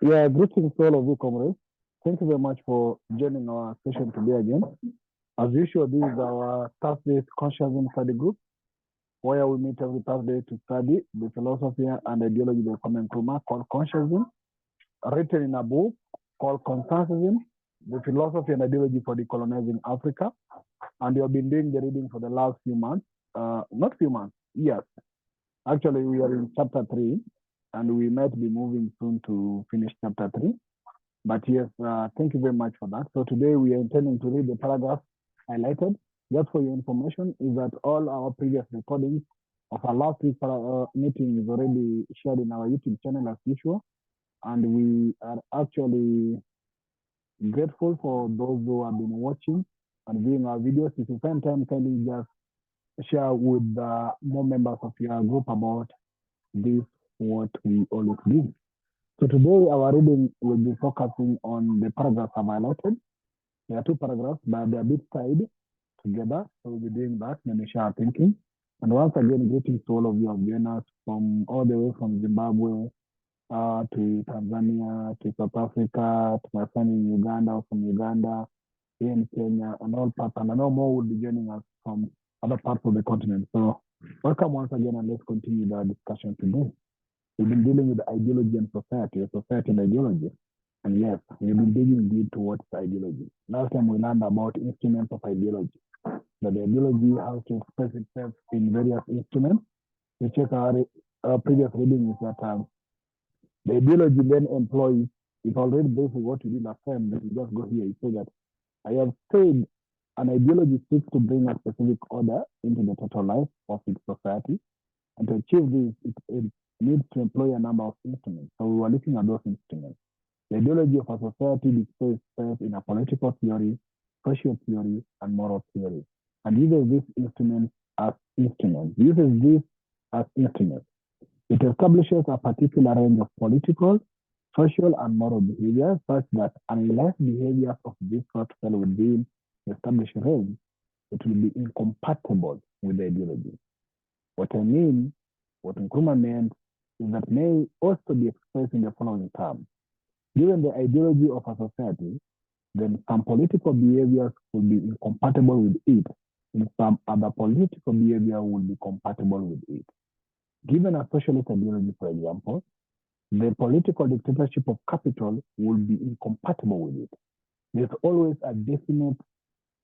Yeah, greetings to all of you, comrades. Thank you very much for joining our session today again. As usual, this is our Thursday Consciousness Study Group, where we meet every Thursday to study the philosophy and ideology of the common Nkrumah called consciousness, written in a book called Consensusism, the philosophy and ideology for decolonizing Africa. And we have been doing the reading for the last few months, not few months, years. Actually, we are in chapter 3, and we might be moving soon to finish chapter 3. But yes, thank you very much for that. So today we are intending to read the paragraph highlighted. Just for your information, is that all our previous recordings of our last week's meeting is already shared in our YouTube channel as usual. And we are actually grateful for those who have been watching and viewing our videos. If you find time, kindly just share with more members of your group about this, what we always do. So today our reading will be focusing on the paragraphs I've highlighted. There are two paragraphs, but they are a bit tied together. So we'll be doing that, then we share our thinking. And once again, greetings to all of you who have joined us from all the way from Zimbabwe to Tanzania, to South Africa, to my friend in Uganda, from Uganda, here in Kenya, and all parts. And I know more will be joining us from other parts of the continent. So welcome once again, and let's continue the discussion today. We've been dealing with ideology and society and ideology. And yes, we've been digging deep towards ideology. Last time we learned about instruments of ideology. That the ideology has to express itself in various instruments. We check our previous reading is that the ideology then employs, it's already based on what we did last time, then you just go here, you say that I have said an ideology seeks to bring a specific order into the total life of its society. And to achieve this, it needs to employ a number of instruments. So we were looking at those instruments. The ideology of a society displays itself in a political theory, social theory, and moral theory. And uses these instruments as instruments. It establishes a particular range of political, social, and moral behaviors such that unless behaviors of this sort fall within the established range, it will be incompatible with the ideology. What I mean, what Nkrumah meant, is that may also be expressed in the following terms. Given the ideology of a society, then some political behaviors will be incompatible with it, and some other political behavior will be compatible with it. Given a socialist ideology, for example, the political dictatorship of capital will be incompatible with it. There's always a definite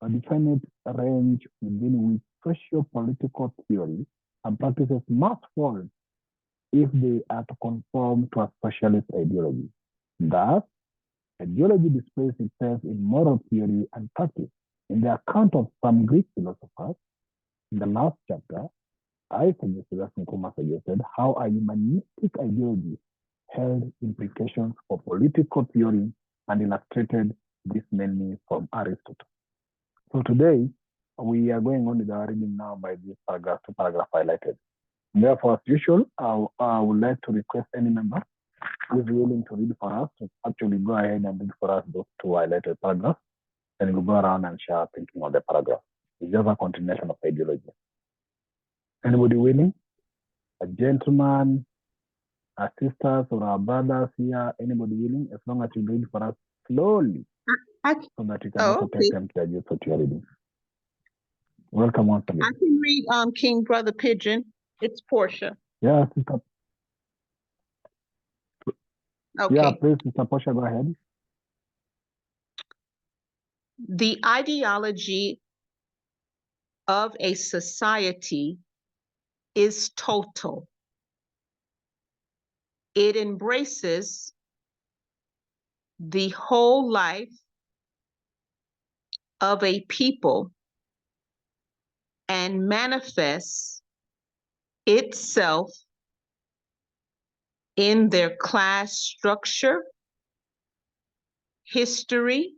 range within which socio-political theory and practices must fall if they are to conform to a socialist ideology. Thus, ideology displays itself in moral theory and practice. In the account of some Greek philosophers, in the last chapter, I suggested, as Nkrumah suggested, how a humanistic ideology held implications for political theory and illustrated this mainly from Aristotle. So today, we are going on with our reading now by this paragraph to paragraph highlighted. Therefore, as usual, I would like to request any member who is willing to read for us to actually go ahead and read for us those two highlighted paragraphs. Then we'll go around and share thinking on the paragraph. It's just a continuation of ideology. Anybody willing? A gentleman, our sisters or our brothers here, anybody willing? As long as you read for us slowly, so that you can also take time to adjust what you're reading. Welcome once again. I can read King Brother Pigeon. It's Portia. Yeah, sister. Okay. Yeah, please, Sister Portia, go ahead. The ideology of a society is total. It embraces the whole life of a people and manifests itself in their class structure, history,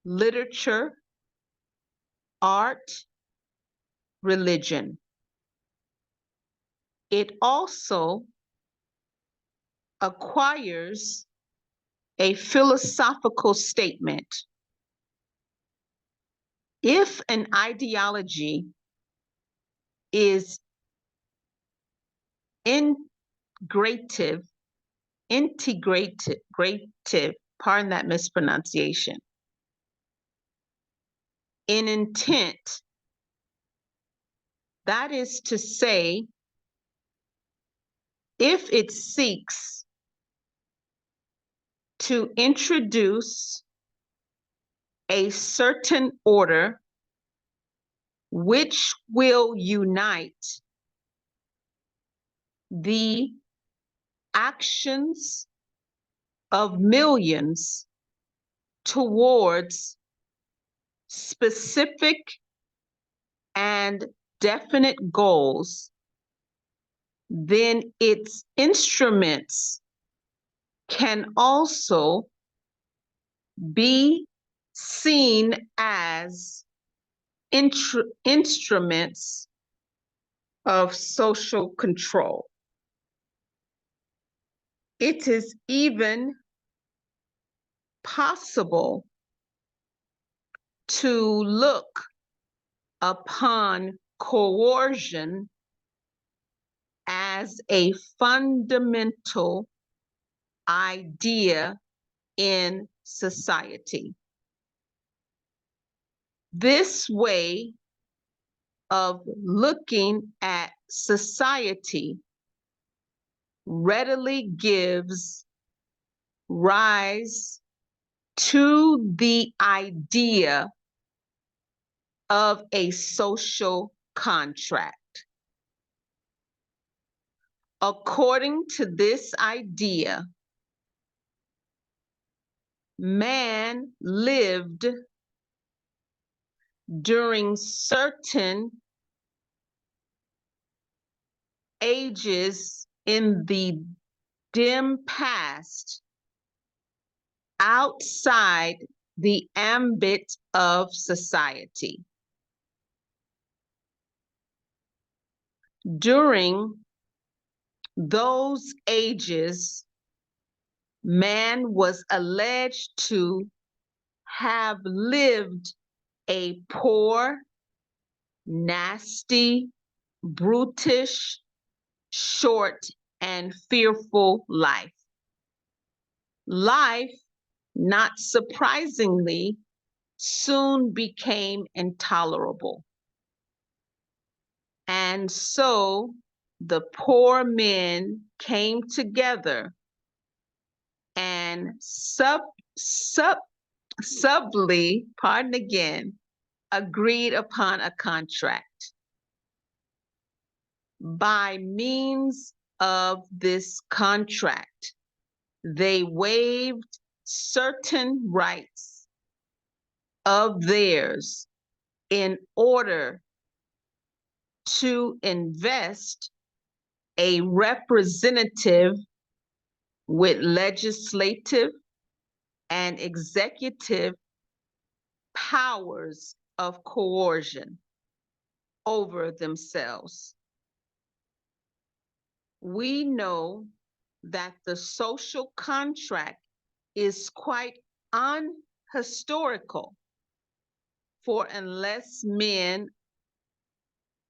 literature, art, religion. It also acquires a philosophical statement. If an ideology is integrative, integrative, pardon that mispronunciation. In intent, that is to say, if it seeks to introduce a certain order which will unite the actions of millions towards specific and definite goals, then its instruments can also be seen as instruments of social control. It is even possible to look upon coercion as a fundamental idea in society. This way of looking at society readily gives rise to the idea of a social contract. According to this idea, man lived during certain ages in the dim past outside the ambit of society. During those ages, man was alleged to have lived a poor, nasty, brutish, short, and fearful life. Life, not surprisingly, soon became intolerable. And so the poor men came together and subtly, pardon again, agreed upon a contract. By means of this contract, they waived certain rights of theirs in order to invest a representative with legislative and executive powers of coercion over themselves. We know that the social contract is quite unhistorical, for unless men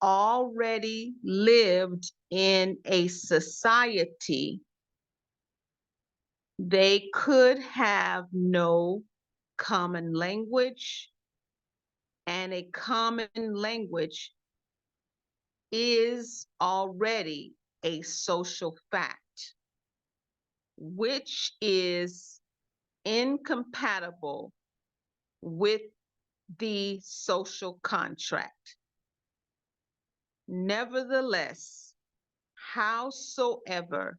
already lived in a society, they could have no common language, and a common language is already a social fact, which is incompatible with the social contract. Nevertheless, howsoever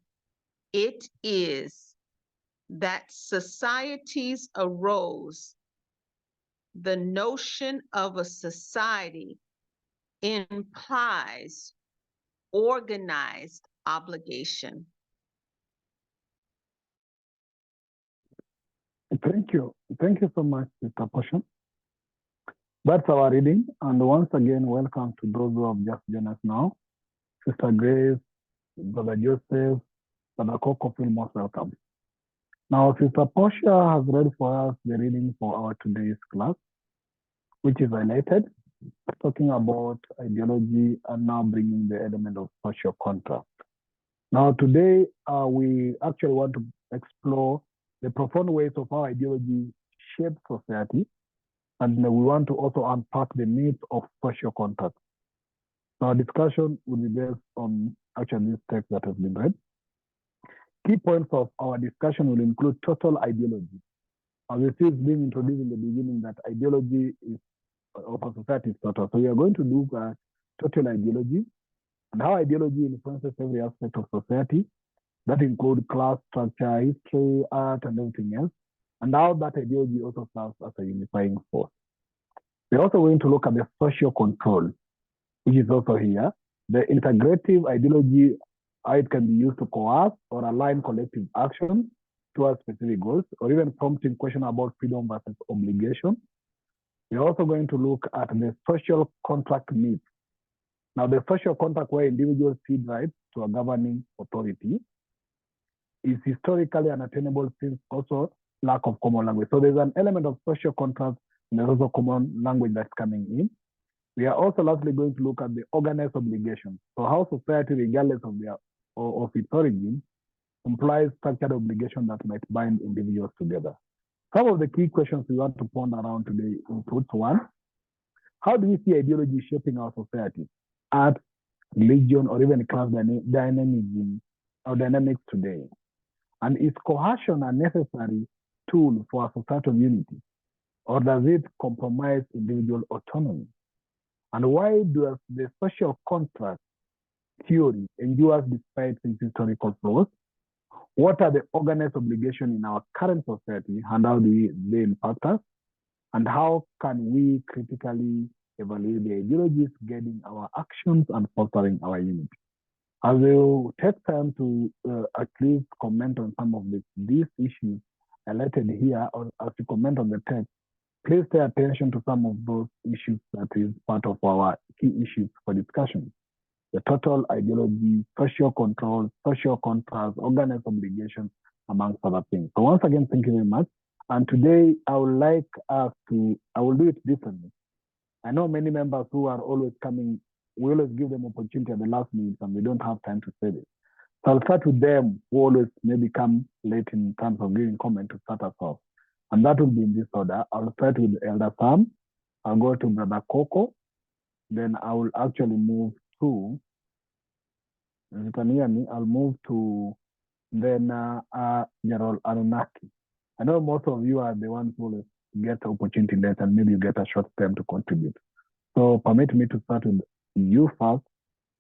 it is that societies arose, the notion of a society implies organized obligation. Thank you. Thank you so much, Mr. Portion. That's our reading. And once again, welcome to those who have just joined us now. Sister Grace, Brother Joseph, Brother Coco, feel most welcome. Now, Sister Portia has read for us the reading for our today's class, which is highlighted, talking about ideology and now bringing the element of social contract. Now, today, we actually want to explore the profound ways of how ideology shapes society, and we want to also unpack the needs of social contracts. So our discussion will be based on actually this text that has been read. Key points of our discussion will include total ideology. As it is being introduced in the beginning, that ideology is of a society is total. So we are going to look at total ideology and how ideology influences every aspect of society. That includes class, structure, history, art, and everything else, and how that ideology also serves as a unifying force. We're also going to look at the social control, which is also here. The integrative ideology, how it can be used to coerce or align collective action towards specific goals, or even prompting question about freedom versus obligation. We're also going to look at the social contract needs. Now, the social contract where individuals cede rights to a governing authority is historically unattainable since also lack of common language. So there's an element of social contract and there's also common language that's coming in. We are also lastly going to look at the organized obligation. So how society, regardless of its origin, implies structured obligation that might bind individuals together. Some of the key questions we want to ponder around today include: one, how do we see ideology shaping our society, art, religion, or even class dynamics today? And is coercion a necessary tool for a societal unity, or does it compromise individual autonomy? And why does the social contract theory endure despite its historical flaws? What are the organized obligations in our current society, and how do they impact us? And how can we critically evaluate the ideologies guiding our actions and fostering our unity? I will take time to at least comment on some of these issues highlighted here, or as you comment on the text. Please pay attention to some of those issues that is part of our key issues for discussion. The total ideology, social control, social contrast, organized obligations, amongst other things. So once again, thank you very much. And today I would like us to, I will do it differently. I know many members who are always coming, we always give them opportunity at the last minute and we don't have time to say this. So I'll start with them who always maybe come late in terms of giving comment to start us off. And that will be in this order. I'll start with Elder Sam. I'll go to Brother Coco. Then I will actually move to, if you can hear me, I'll move to then General Anunnaki. I know most of you are the ones who get the opportunity late and maybe you get a short time to contribute. So permit me to start with you first,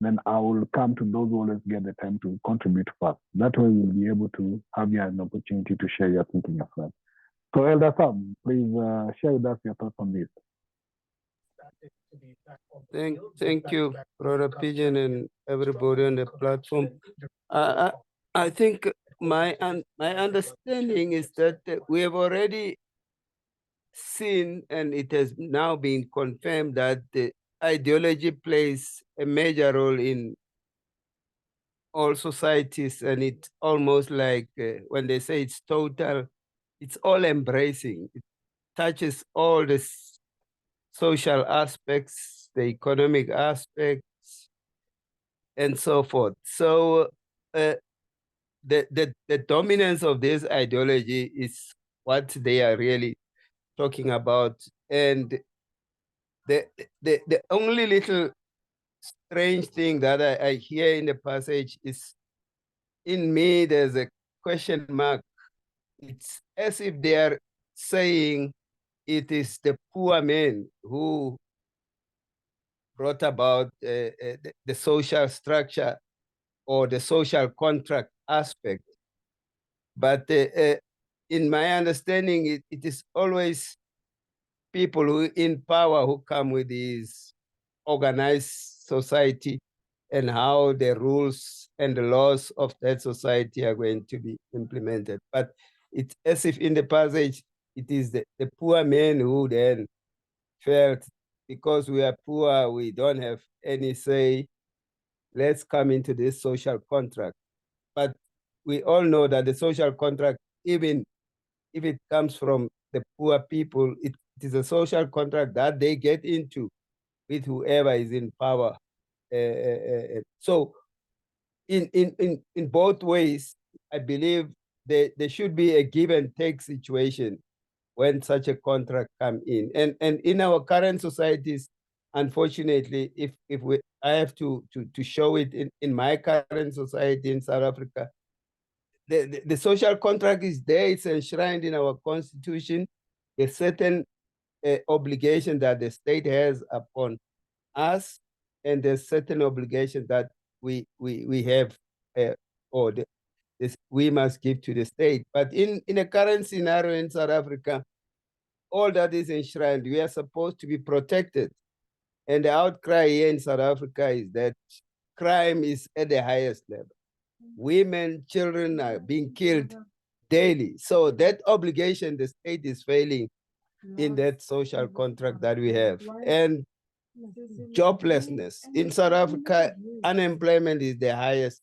then I will come to those who always get the time to contribute first. That way we'll be able to have you an opportunity to share your thinking as well. So Elder Sam, please share with us your thoughts on this. Thank you, Brother Pigeon, and everybody on the platform. I think my understanding is that we have already seen, and it has now been confirmed, that the ideology plays a major role in all societies, and it's almost like when they say it's total, it's all embracing. It touches all the social aspects, the economic aspects, and so forth. So the dominance of this ideology is what they are really talking about. And the only little strange thing that I hear in the passage is, in me, there's a question mark. It's as if they are saying it is the poor men who brought about the social structure or the social contract aspect. But in my understanding, it is always people who in power who come with this organized society and how the rules and the laws of that society are going to be implemented. But it's as if in the passage, it is the poor men who then felt, because we are poor, we don't have any say, let's come into this social contract. But we all know that the social contract, even if it comes from the poor people, it is a social contract that they get into with whoever is in power. So in both ways, I believe there should be a give and take situation when such a contract come in. And in our current societies, unfortunately, I have to show it in my current society in South Africa, the social contract is there, it's enshrined in our constitution, a certain obligation that the state has upon us, and there's certain obligation that we have or we must give to the state. But in a current scenario in South Africa, all that is enshrined, we are supposed to be protected. And the outcry here in South Africa is that crime is at the highest level. Women, children are being killed daily. So that obligation, the state is failing in that social contract that we have. And joblessness. In South Africa, unemployment is the highest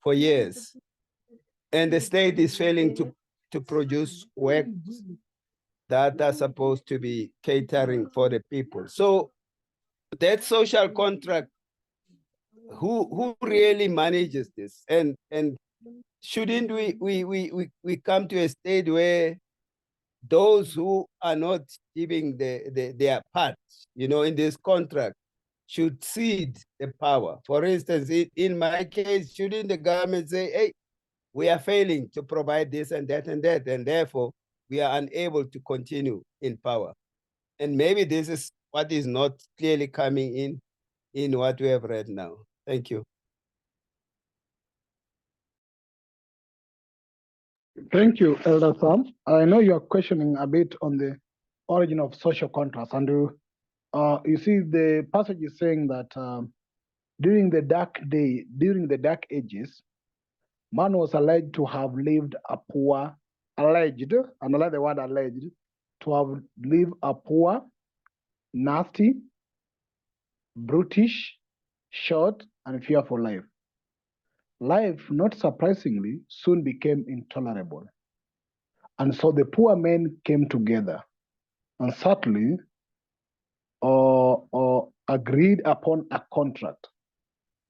for years. And the state is failing to produce work that are supposed to be catering for the people. So that social contract, who really manages this? And shouldn't we come to a state where those who are not giving their part, in this contract, should cede the power? For instance, in my case, shouldn't the government say, hey, we are failing to provide this and that and that, and therefore we are unable to continue in power? And maybe this is what is not clearly coming in what we have read now. Thank you. Thank you, Elder Sam. I know you're questioning a bit on the origin of social contracts, and you see the passage is saying that during the dark ages, man was alleged to have lived a poor, alleged, and I like the word alleged, to have lived a poor, nasty, brutish, short, and fearful life. Life, not surprisingly, soon became intolerable. And so the poor men came together and subtly agreed upon a contract.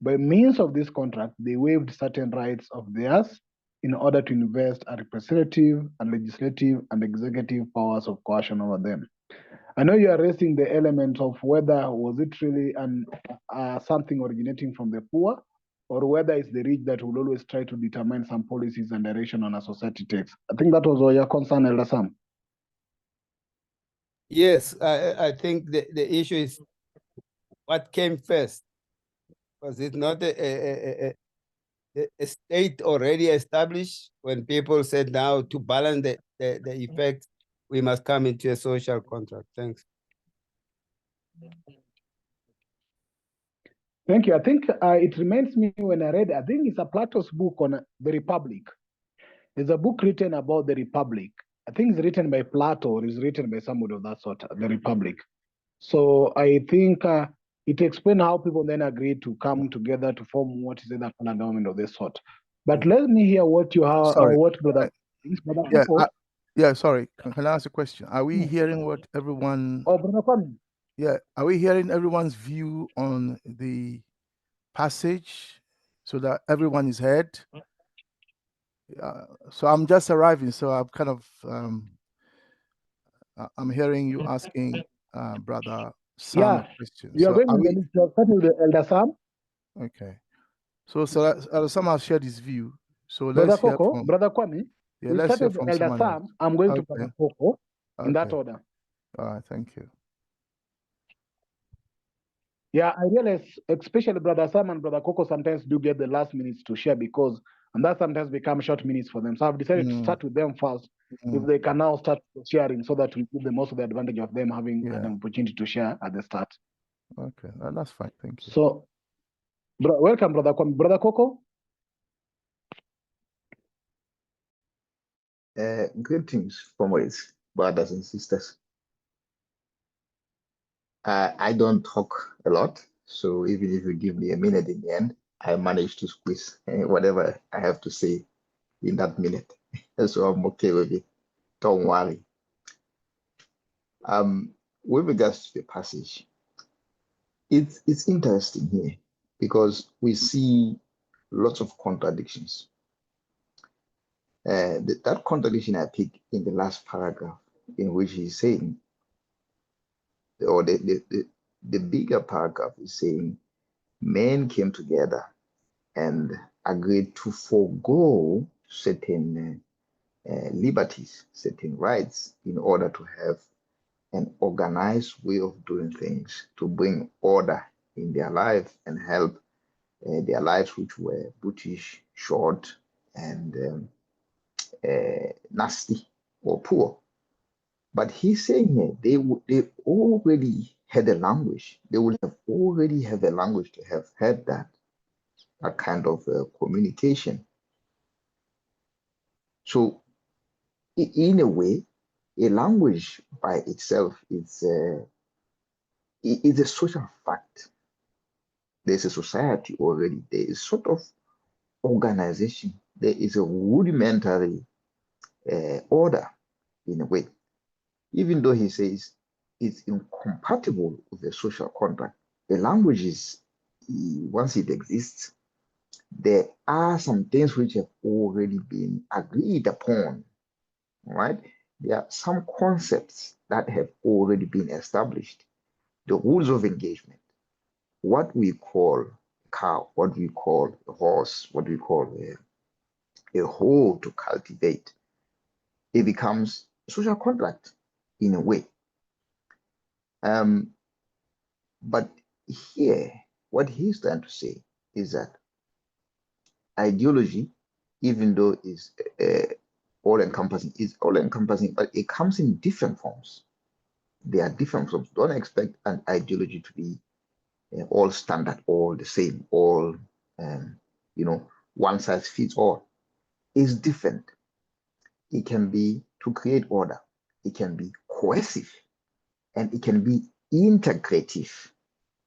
By means of this contract, they waived certain rights of theirs in order to invest a representative and legislative and executive powers of coercion over them. I know you are raising the element of whether was it really something originating from the poor, or whether it's the rich that will always try to determine some policies and direction on a society takes. I think that was all your concern, Elder Sam. Yes, I think the issue is what came first. Was it not a state already established when people said now to balance the effect, we must come into a social contract? Thanks. Thank you. I think it reminds me when I read, I think it's a Plato's book on the Republic. There's a book written about the Republic. I think it's written by Plato or is written by somebody of that sort, the Republic. So I think it explains how people then agreed to come together to form what is that government of this sort. But let me hear what you have, what brother. Sorry. Can I ask a question? Are we hearing what everyone? Oh, brother Kwame. Yeah, are we hearing everyone's view on the passage so that everyone is heard? So I'm just arriving, so I'm kind of I'm hearing you asking Brother Sam a question. You are so going to starting with the Elder Sam. Okay. So Elder Sam has shared his view. So Brother let's hear Coco, from Brother Kwame. Yeah, We let's hear started from with Elder someone Sam. else. I'm going to Brother Coco in that order. All right, thank you. Yeah, I realize, especially Brother Sam and Brother Coco sometimes do get the last minutes to share and that sometimes becomes short minutes for them. So I've decided to start with them first, if they can now start sharing so that we give them also the advantage of them having an opportunity to share at the start. Okay, that's fine. Thank you. So, welcome, Brother Kwame. Brother Coco? Greetings, comrades, brothers and sisters. I don't talk a lot, so even if you give me a minute in the end, I manage to squeeze whatever I have to say in that minute. So I'm okay with it. Don't worry. With regards to the passage, It's interesting here because we see lots of contradictions. That contradiction I pick in the last paragraph, in which he's saying, or the bigger paragraph is saying, men came together and agreed to forego certain liberties, certain rights, in order to have an organized way of doing things, to bring order in their life and help their lives, which were brutish, short, and nasty or poor. But he's saying here they already had a language. They would have already have a language to have had that kind of communication. So in a way, a language by itself is a social fact. There's a society already. There is sort of organization. There is a rudimentary order in a way. Even though he says it's incompatible with the social contract, the language is, once it exists, there are some things which have already been agreed upon, right? There are some concepts that have already been established. The rules of engagement, what we call a cow, what we call a horse, what we call a hoe to cultivate, it becomes a social contract in a way. But here, what he's trying to say is that ideology, even though is all-encompassing, but it comes in different forms. There are different forms. Don't expect an ideology to be all standard, all the same, all one size fits all. It's different. It can be to create order. It can be coercive, and it can be integrative.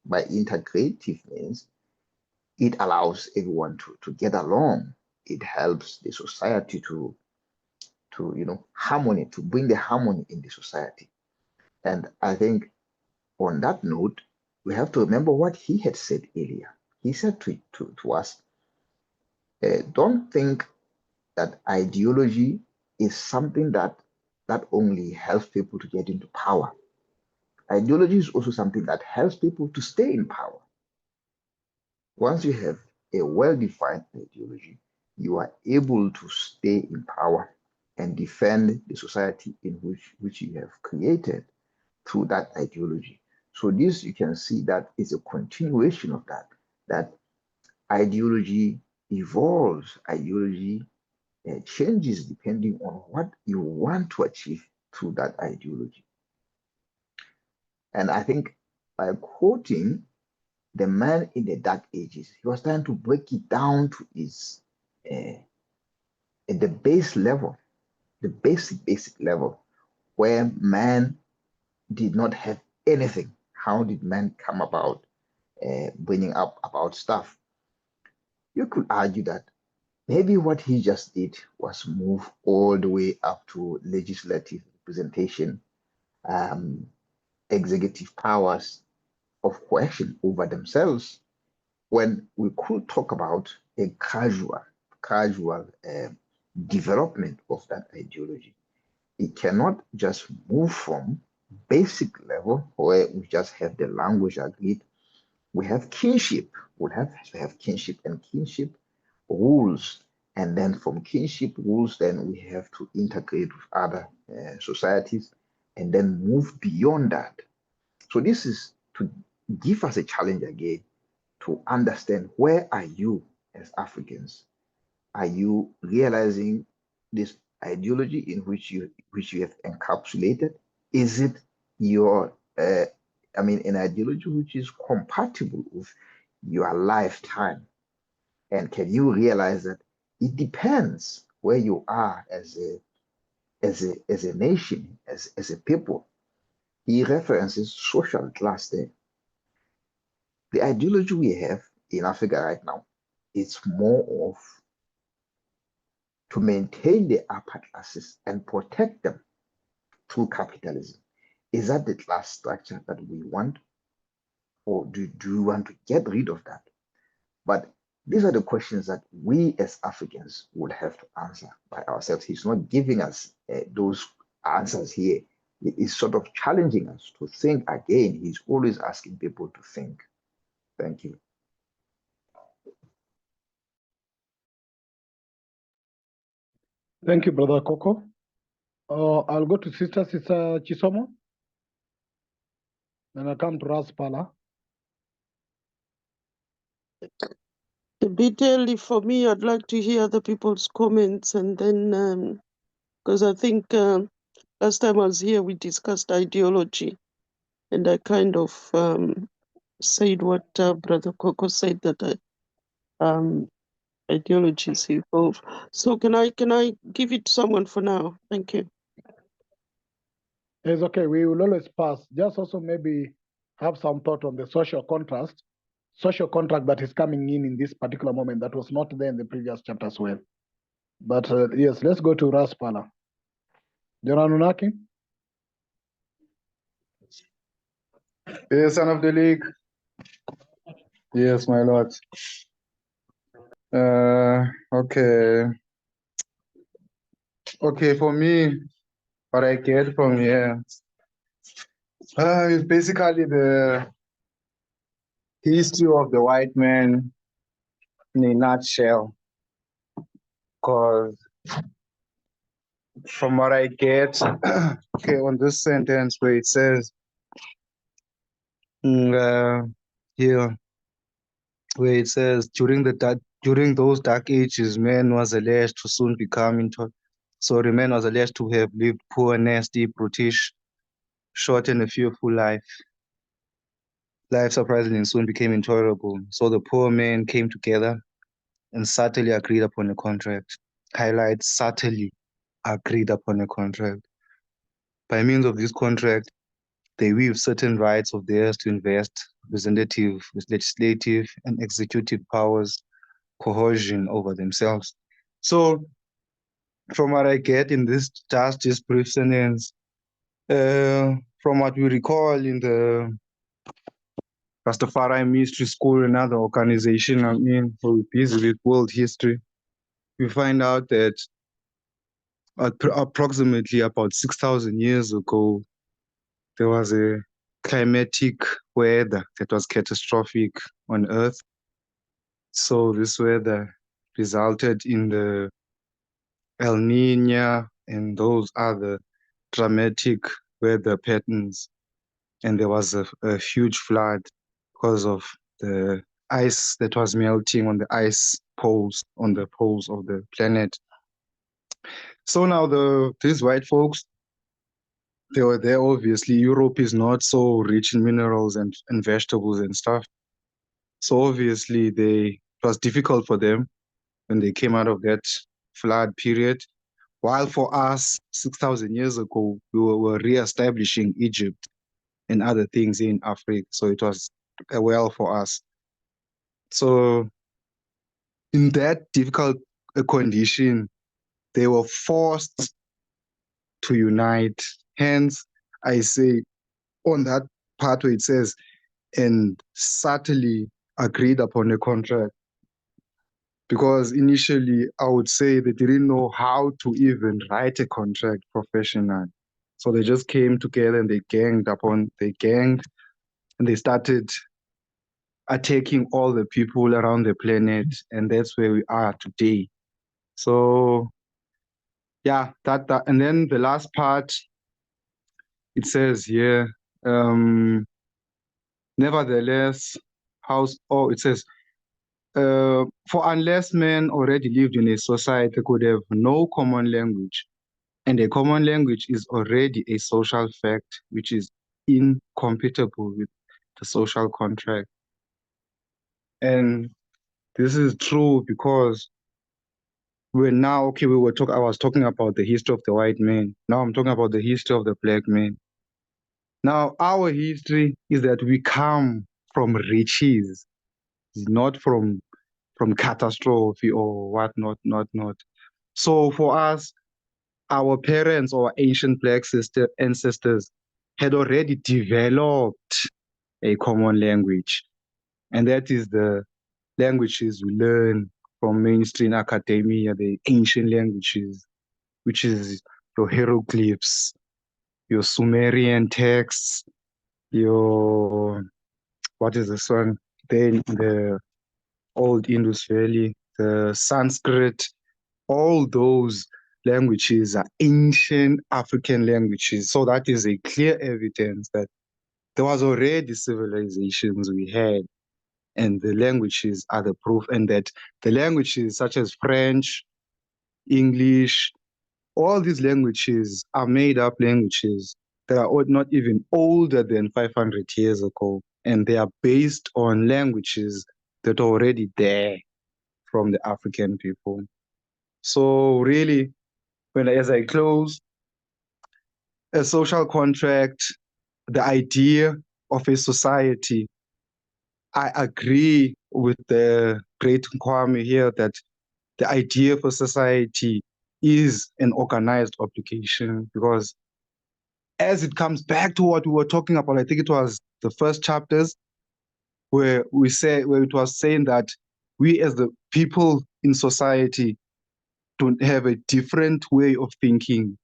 By integrative means it allows everyone to get along. It helps the society to harmony, to bring the harmony in the society. And I think on that note, we have to remember what he had said earlier. He said to us, don't think that ideology is something that only helps people to get into power. Ideology is also something that helps people to stay in power. Once you have a well-defined ideology, you are able to stay in power and defend the society in which you have created through that ideology. So this, you can see that is a continuation of that ideology evolves, ideology changes depending on what you want to achieve through that ideology. And I think by quoting the man in the dark ages, he was trying to break it down to its at the base level, the basic level, where man did not have anything. How did man come about bringing up about stuff? You could argue that maybe what he just did was move all the way up to legislative representation, executive powers of coercion over themselves, when we could talk about a casual development of that ideology. It cannot just move from basic level where we just have the language agreed. We have kinship. We'll have to have kinship, and kinship rules. And then from kinship rules, then we have to integrate with other societies and then move beyond that. So this is to give us a challenge again to understand, where are you as Africans? Are you realizing this ideology in which you have encapsulated? Is it your an ideology which is compatible with your lifetime? And can you realize that it depends where you are as a nation, as a people? He references social class there. The ideology we have in Africa right now, it's more of to maintain the upper classes and protect them through capitalism. Is that the class structure that we want? or do we want to get rid of that? But these are the questions that we as Africans would have to answer by ourselves. He's not giving us those answers here. He is sort of challenging us to think again. He's always asking people to think. Thank you. Thank you, Brother Coco. I'll go to Sister Chisomo. Then I'll come to Ras Pala. A bit early for me. I'd like to hear other people's comments, and then because I think last time I was here we discussed ideology, and I kind of said what Brother Coco said, that ideologies evolve. So can I give it to someone for now? Thank you. It's okay. We will always pass. Just also maybe have some thought on the social contract that is coming in this particular moment that was not there in the previous chapter as well. But yes, let's go to Ras Pala. Jonanunaki? Yes, son of the league. Yes, my lord. Okay. Okay, for me, what I get from here is basically the history of the white man in a nutshell. Because from what I get, okay, on this sentence where it says, here, where it says, during those dark ages, man was alleged to soon become sorry, man was alleged to have lived poor, nasty, brutish, short and a fearful life. Life surprisingly soon became intolerable. So the poor men came together and subtly agreed upon a contract. Highlight subtly agreed upon a contract. By means of this contract, they weave certain rights of theirs to invest representative, legislative, and executive powers, coercion over themselves. So, from what I get in this brief sentence, from what we recall in the Rastafari Mystery School, another organization, we're busy with world history, we find out that approximately about 6,000 years ago, there was a climatic weather that was catastrophic on Earth. So this weather resulted in the El Niño and those other dramatic weather patterns. And there was a huge flood because of the ice that was melting on the on the poles of the planet. So now these white folks, they were there, obviously. Europe is not so rich in minerals and vegetables and stuff. So obviously it was difficult for them when they came out of that flood period. While for us, 6,000 years ago, we were re-establishing Egypt and other things in Africa. So it was well for us. So in that difficult condition, they were forced to unite. Hence, I say on that part where it says, and subtly agreed upon a contract. Because initially, I would say they didn't know how to even write a contract professionally. So they just came together and they ganged and they started attacking all the people around the planet. And that's where we are today. So yeah, that and then the last part, it says here, nevertheless, it says, for unless men already lived in a society could have no common language, and a common language is already a social fact which is incompatible with the social contract. And this is true because I was talking about the history of the white man. Now I'm talking about the history of the black man. Now our history is that we come from riches, not from catastrophe or whatnot, not. So for us, our parents or ancient black ancestors had already developed a common language. And that is the languages we learn from mainstream academia, the ancient languages, which is your hieroglyphs, your Sumerian texts, your, what is this one? Then the old Indus Valley, the Sanskrit, all those languages are ancient African languages. So that is a clear evidence that there was already civilizations we had, and the languages are the proof, and that the languages such as French, English, all these languages are made up languages that are not even older than 500 years ago, and they are based on languages that are already there from the African people. So really, as I close, a social contract, the idea of a society, I agree with the great Kwame here that the idea for society is an organized obligation, because as it comes back to what we were talking about, I think it was the first chapters where it was saying that we as the people in society don't have a different way of thinking.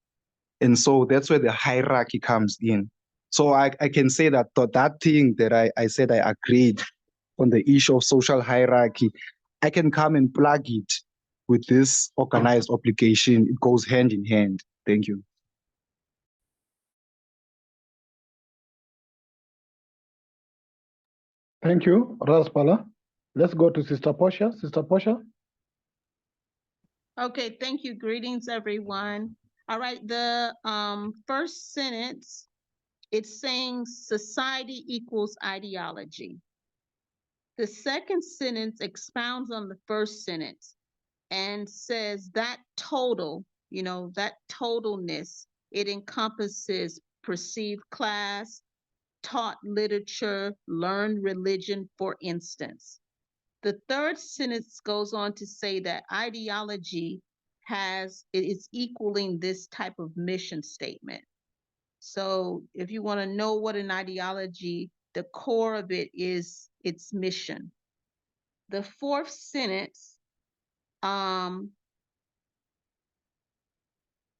And so that's where the hierarchy comes in. So I can say that that thing that I said I agreed on the issue of social hierarchy, I can come and plug it with this organized obligation. It goes hand in hand. Thank you. Thank you, Raspala. Let's go to Sister Portia. Sister Portia. Okay, thank you. Greetings, everyone. All right, the first sentence, it's saying society equals ideology. The second sentence expounds on the first sentence and says that total, that totalness, it encompasses perceived class, taught literature, learned religion, for instance. The third sentence goes on to say that ideology is equaling this type of mission statement. So if you want to know what an ideology, the core of it is its mission. The fourth sentence, in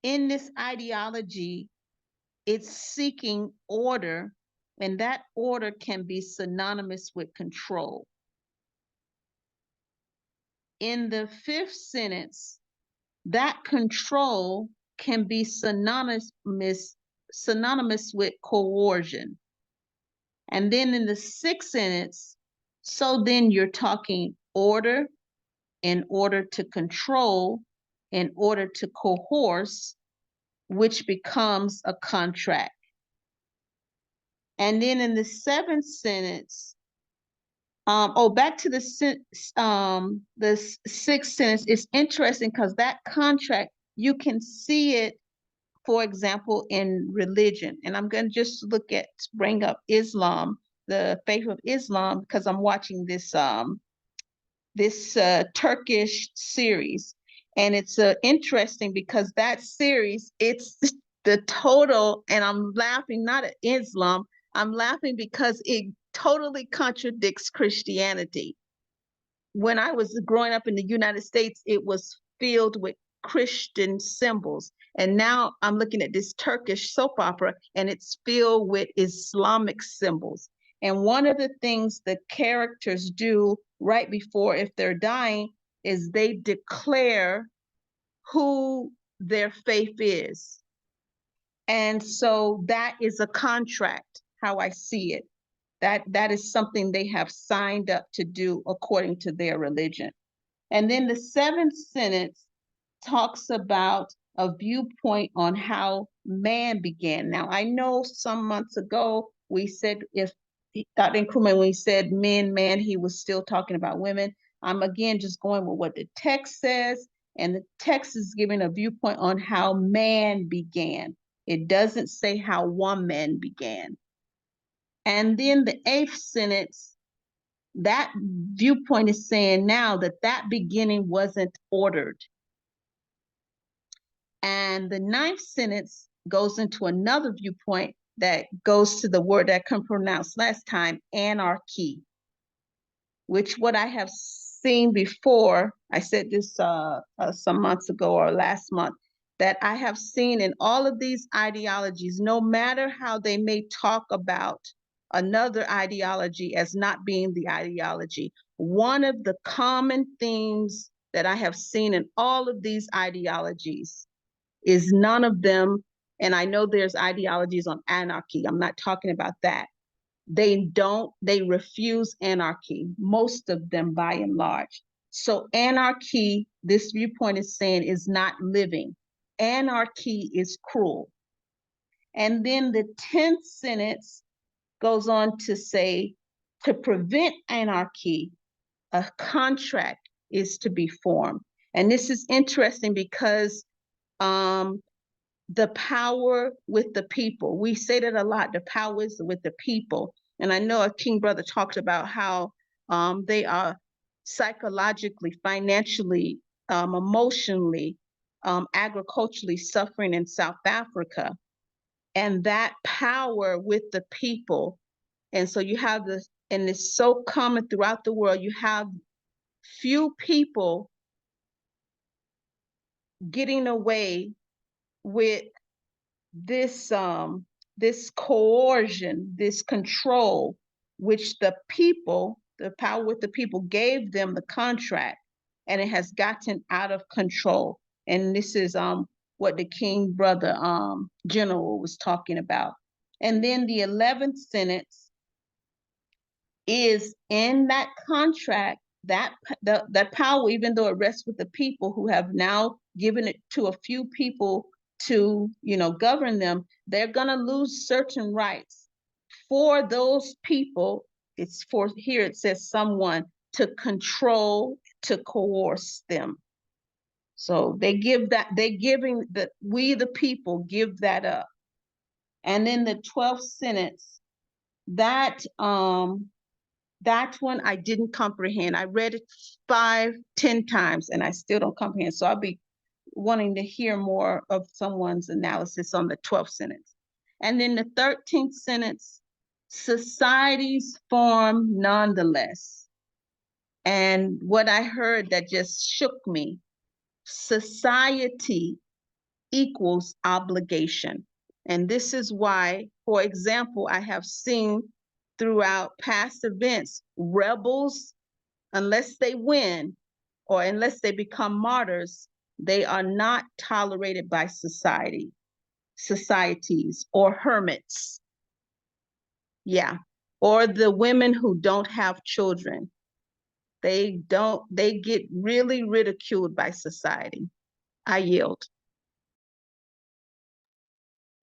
this ideology, it's seeking order, and that order can be synonymous with control. In the fifth sentence, that control can be synonymous with coercion. And then in the sixth sentence, so then you're talking order in order to control, in order to coerce, which becomes a contract. And then in the seventh sentence, back to the sixth sentence, is interesting because that contract, you can see it, for example, in religion. And I'm going to just bring up Islam, the faith of Islam, because I'm watching this Turkish series. And it's interesting because that series, it's the total, and I'm laughing not at Islam, I'm laughing because it totally contradicts Christianity. When I was growing up in the United States, it was filled with Christian symbols. And now I'm looking at this Turkish soap opera, and it's filled with Islamic symbols. And one of the things the characters do right before, if they're dying, is they declare who their faith is. And so that is a contract, how I see it. That is something they have signed up to do according to their religion. And then the seventh sentence talks about a viewpoint on how man began. Now, I know some months ago we said, if Dr. Nkrumah, when he said men, man, he was still talking about women. I'm again just going with what the text says, and the text is giving a viewpoint on how man began. It doesn't say how woman began. And then the eighth sentence, that viewpoint is saying now that that beginning wasn't ordered. And the ninth sentence goes into another viewpoint that goes to the word that I couldn't pronounce last time, anarchy, which what I have seen before, I said this some months ago or last month, that I have seen in all of these ideologies, no matter how they may talk about another ideology as not being the ideology, one of the common themes that I have seen in all of these ideologies is none of them, and I know there's ideologies on anarchy, I'm not talking about that. They refuse anarchy, most of them by and large. So anarchy, this viewpoint is saying, is not living. Anarchy is cruel. And then the 10th sentence goes on to say, to prevent anarchy, a contract is to be formed. And this is interesting because the power with the people. We say that a lot, the power is with the people. And I know a King brother talked about how they are psychologically, financially, emotionally, agriculturally suffering in South Africa. And that power with the people. And so you have this, and it's so common throughout the world, you have few people getting away with this this coercion, this control, which the people, the power with the people, gave them the contract, and it has gotten out of control. And this is what the King brother general was talking about. And then the 11th sentence is in that contract, that power, even though it rests with the people who have now given it to a few people to, govern them, they're going to lose certain rights for those people. It's for, here it says someone to control, to coerce them. So they're giving that, we the people give that up. And then the 12th sentence, that one I didn't comprehend. I read it 5, 10 times and I still don't comprehend. So I'll be wanting to hear more of someone's analysis on the 12th sentence. And then the 13th sentence, societies form nonetheless. And what I heard that just shook me, society equals obligation. And this is why, for example, I have seen throughout past events, rebels, unless they win or unless they become martyrs, they are not tolerated by societies, or hermits. Yeah. Or the women who don't have children. They get really ridiculed by society. I yield.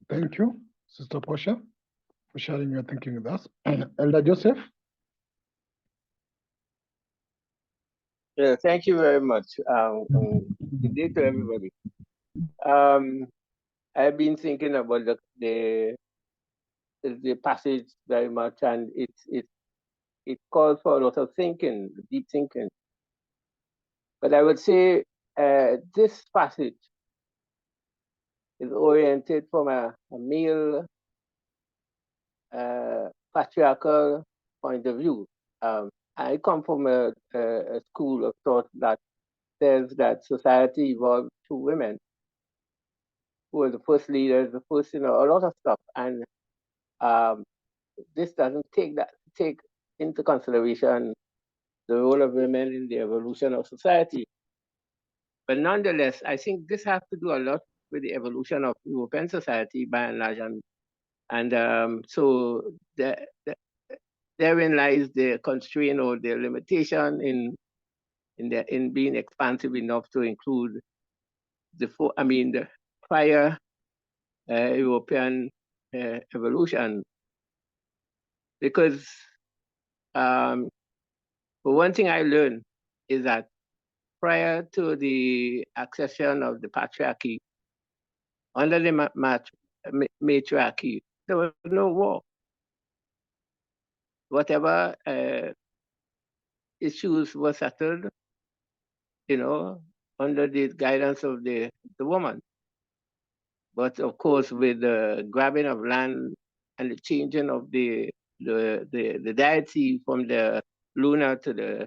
Thank you, Sister Portia, for sharing your thinking with us. Elder Joseph? Yeah, thank you very much. Good day to everybody. I've been thinking about the passage very much, and it calls for a lot of thinking, deep thinking. But I would say this passage is oriented from a male patriarchal point of view. I come from a school of thought that says that society evolved through women who were the first leaders, the first, a lot of stuff. And this doesn't take into consideration the role of women in the evolution of society. But nonetheless, I think this has to do a lot with the evolution of European society by and large. And so therein lies the constraint or the limitation in being expansive enough to include the prior European evolution. Because one thing I learned is that prior to the accession of the patriarchy, under the matriarchy, there was no war. Whatever issues were settled, under the guidance of the woman. But of course, with the grabbing of land and the changing of the deity from the lunar to the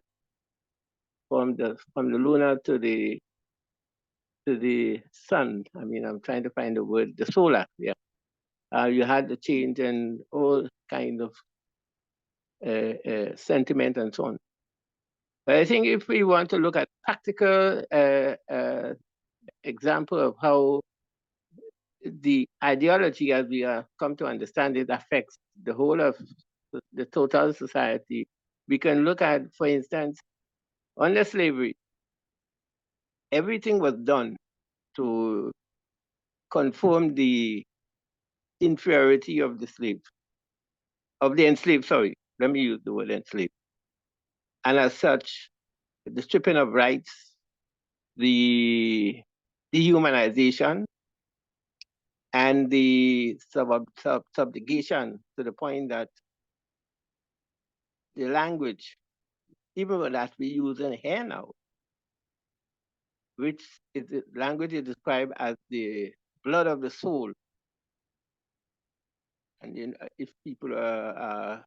from the lunar to the sun. I mean, I'm trying to find the word, the solar. Yeah, you had the change in all kind of sentiment and so on. But I think if we want to look at practical example of how the ideology, as we come to understand it, affects the whole of the total society, we can look at, for instance, under slavery, everything was done to confirm the inferiority of the slave, of the enslaved, sorry, let me use the word enslaved. And as such, the stripping of rights, the dehumanization, and the subjugation to the point that the language, even that we use in here now, which is the language is described as the blood of the soul. And then if people are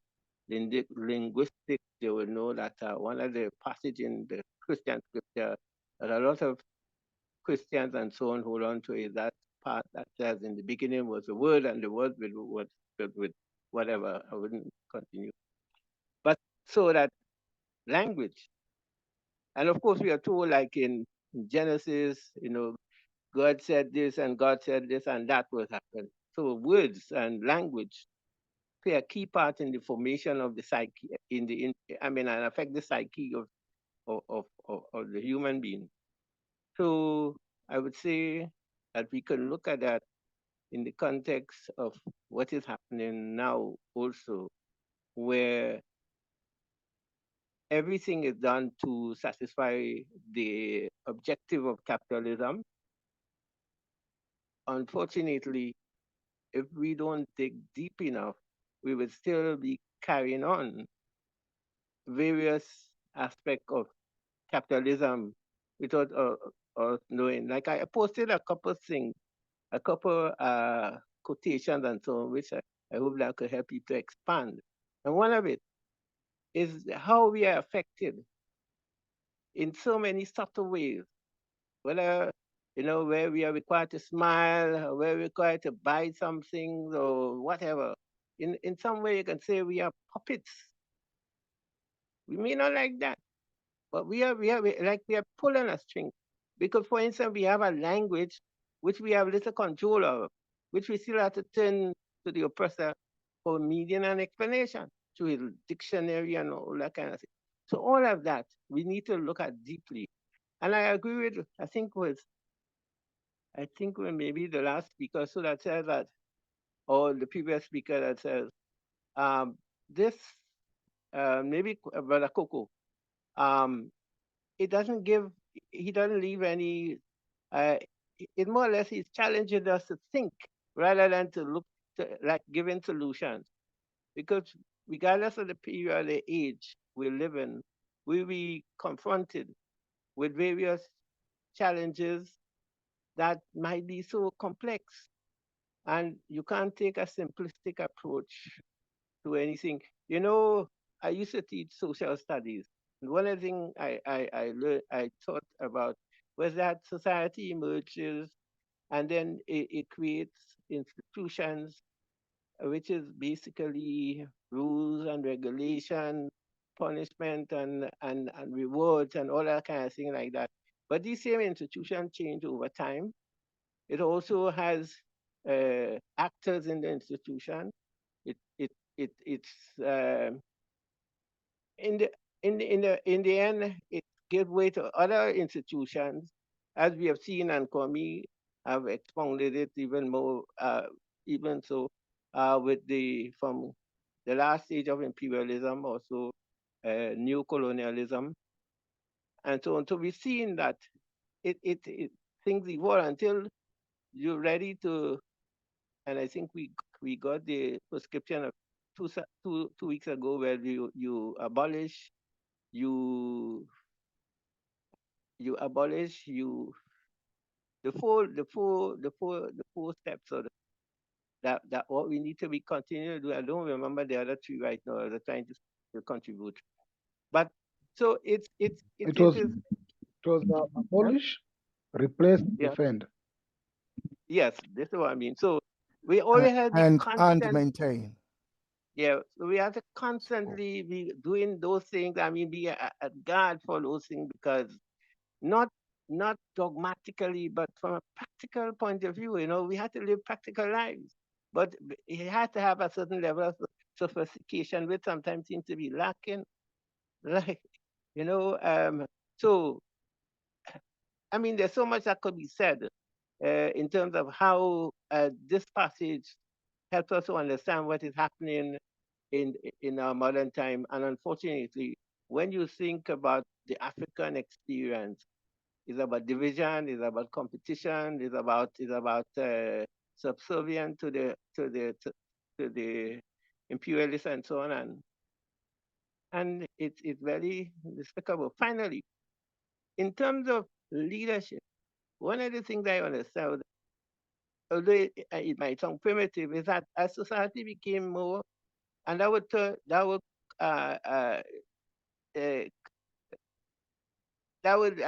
linguistic, they will know that one of the passages in the Christian scripture that a lot of Christians and so on hold on to is that part that says in the beginning was the word, and the word was with whatever. I wouldn't continue. But so that language, and of course we are told, like in Genesis, God said this and God said this and that will happen. So words and language play a key part in the formation of the psyche, and affect the psyche of the human being. So I would say that we can look at that in the context of what is happening now also, where everything is done to satisfy the objective of capitalism. Unfortunately, if we don't dig deep enough, we will still be carrying on various aspects of capitalism without us knowing. Like I posted a couple things, a couple quotations and so on, which I hope that could help you to expand. And one of it is how we are affected in so many subtle ways, whether where we are required to smile, or where we're required to buy something or whatever. In some way, you can say we are puppets. We may not like that, but we are pulling a string. Because, for instance, we have a language which we have little control of, which we still have to turn to the oppressor for meaning and explanation through a dictionary and all that kind of thing. So all of that we need to look at deeply. And I agree with, I think maybe the last speaker, so that said that, or the previous speaker that says, this, maybe Brother Coco, he doesn't leave any, it more or less he's challenging us to think rather than to look like giving solutions. Because regardless of the period, the age we live in, we'll be confronted with various challenges that might be so complex. And you can't take a simplistic approach to anything. I used to teach social studies. And one of the things I learned, I thought about was that society emerges and then it creates institutions, which is basically rules and regulation, punishment and rewards and all that kind of thing like that. But these same institutions change over time. It also has actors in the institution. It's in the end, it gives way to other institutions, as we have seen, and Kwame have expounded it even more, even so, from the last stage of imperialism, also new colonialism, and so on. So we've seen that it things evolve until you're ready to, and I think we got the prescription of two weeks ago, where you abolish the four steps of that what we need to be continuing to do. I don't remember the other three right now. They're trying to contribute, but so it It was is. abolish, replace, Yeah. defend. Yes, this is what I mean. So we always had the and constant. maintain. Yeah, so we have to constantly be doing those things. I mean, be at guard for those things, because not not dogmatically, but from a practical point of view, we have to live practical lives. But it has to have a certain level of sophistication, which sometimes seems to be lacking. Like, you know, so I mean, there's so much that could be said in terms of how this passage helps us to understand what is happening in in our modern time. And unfortunately, when you think about the African experience, it's about division, it's about competition, it's about subservient to the imperialists and so on, and it's very despicable. Finally, in terms of leadership, one of the things I understand, although it might sound primitive, is that as society became more, and uh, uh, uh, that would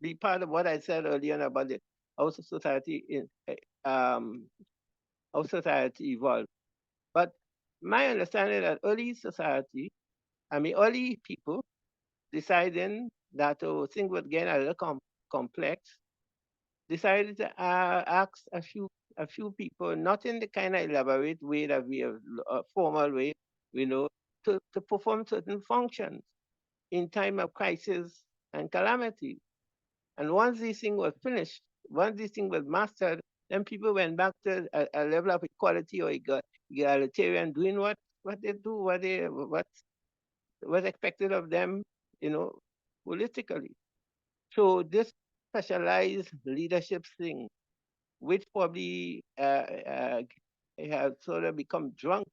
be part of what I said earlier about how society um how society evolved. But my understanding that early people deciding that things would get a little complex, decided to ask a few people, not in the kind of elaborate way that we have, formal way, you know, to perform certain functions in time of crisis and calamity. And once these things were finished, once these things were mastered, then people went back to a level of equality or egalitarian, doing what they do, what's expected of them, holistically. So this specialized leadership thing, which probably has sort of become drunk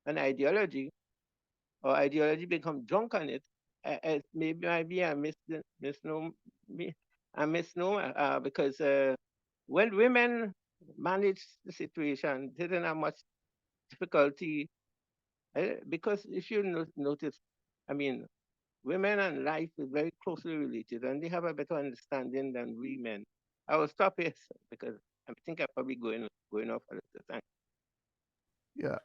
on ideology, or ideology become drunk on it, as maybe might be a misnomer, because when women manage the situation, they didn't have much difficulty, because if you notice, I mean, women and life is very closely related, and they have a better understanding than we men. I will stop here, sir, because I think I'm probably going off a little time. Yeah,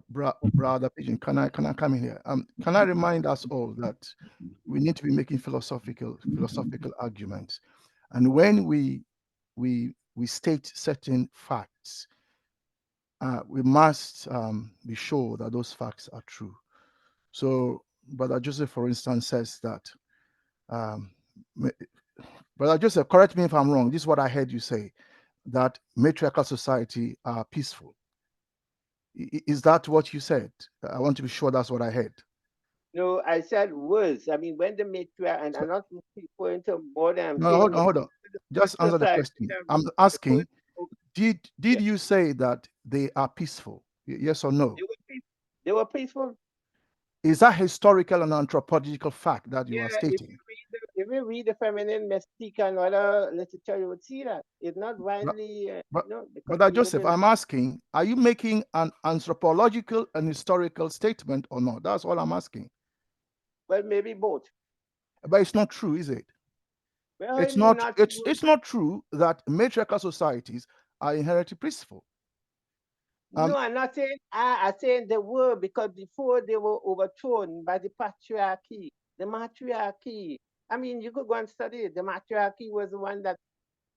brother Pigeon, can I come in here? Can I remind us all that we need to be making philosophical arguments, and when we state certain facts, we must be sure that those facts are true. So, Brother Joseph, for instance, says that. Brother Joseph, correct me if I'm wrong. This is what I heard you say, that matriarchal society are peaceful. Is that what you said? I want to be sure that's what I heard. No, I said words. I mean, when the matriarch, and I'm not referring to more than I'm No, saying, hold on. Just answer the question. I'm asking, did you say that they are peaceful? Yes or no? They were peaceful. Is that historical and anthropological fact that you are Yeah, if stating? if you read the feminine mystique and other literature, you would see that it's not widely, because Brother we live Joseph, in. I'm asking, are you making an anthropological and historical statement or not? That's all I'm asking. Well, maybe both. But it's not true, is it? Well, It's it's not. not It's not true that matriarchal societies are inherently peaceful. No, I'm not saying I'm saying they were, because before they were overthrown by the patriarchy. The matriarchy. I mean, you could go and study it. The matriarchy was the one that,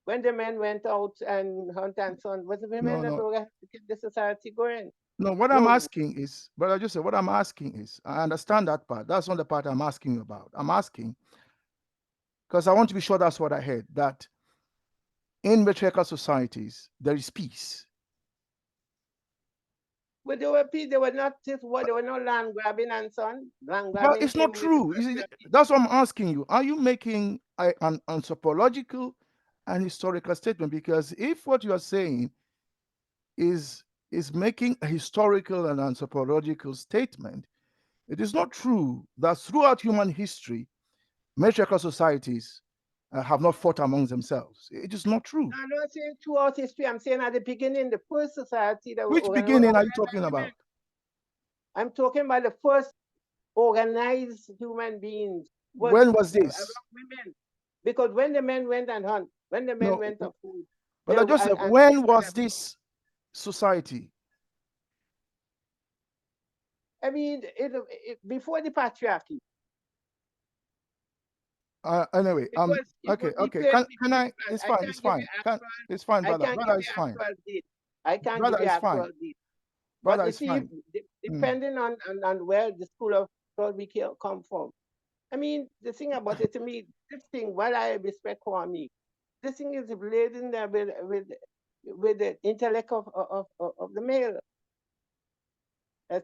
when the men went out and hunt and so on, was the women that were to keep the society going. No, what I'm asking is, but I just said what I'm asking is, I understand that part. That's not the part I'm asking you about. I'm asking because I want to be sure that's what I heard, that in matriarchal societies there is peace. But they were peace. They were not just what, they were not land grabbing and so on. Land But grabbing it's not came with the true. patriarchy. That's what I'm asking you. Are you making an anthropological and historical statement? Because if what you are saying is making a historical and anthropological statement, it is not true that throughout human history, matriarchal societies have not fought amongst themselves. It is not true. I'm not saying throughout history. I'm saying at the beginning, the first society that Which beginning are you talking about? I'm talking about the first organized human beings. When was this? Women. Because when the men went and hunt, when the men went to food. But Joseph, when was this society? I mean, before the patriarchy. Anyway, okay. Can I? It's fine. It's fine. It's fine, brother. Brother is fine. I can't give you actual date. Brother is fine. Depending on where the school of thought we come from. I mean, the thing about it to me, this thing, what I respect for me, this thing is laden there with the intellect of the male.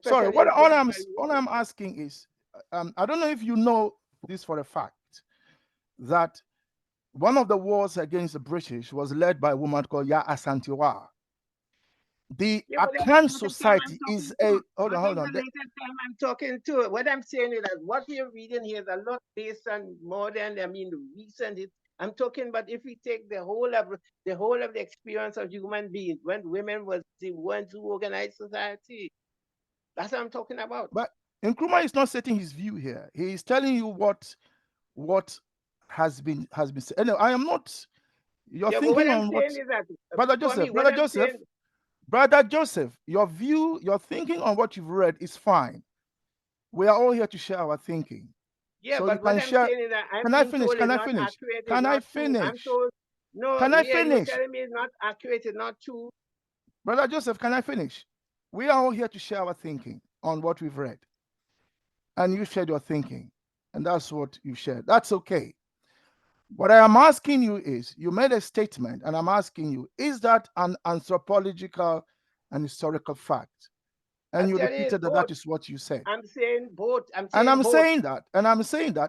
Sorry, all I'm asking is, I don't know if you know this for a fact, that one of the wars against the British was led by a woman called Ya Asantewa. The Akan society is a hold on. I'm talking to what I'm saying is that what we're reading here is a lot based on modern, I mean recent. I'm talking about if we take the whole of the experience of human beings when women was the ones who organized society. That's what I'm talking about. But Nkrumah is not setting his view here. He is telling you what has been said. Anyway, I am not. You're thinking on what, Brother Joseph, your view, your thinking on what you've read is fine. We are all here to share our thinking. Yeah, so but what I'm saying is that Can I finish? Can I finish? Can I finish? No, can I finish? You're telling me it's not accurate, it's not true. Brother Joseph, can I finish? We are all here to share our thinking on what we've read. And you shared your thinking. And that's what you shared. That's okay. What I am asking you is, you made a statement, and I'm asking you, is that an anthropological and historical fact? And you repeated that is what you said. I'm saying both. I'm saying that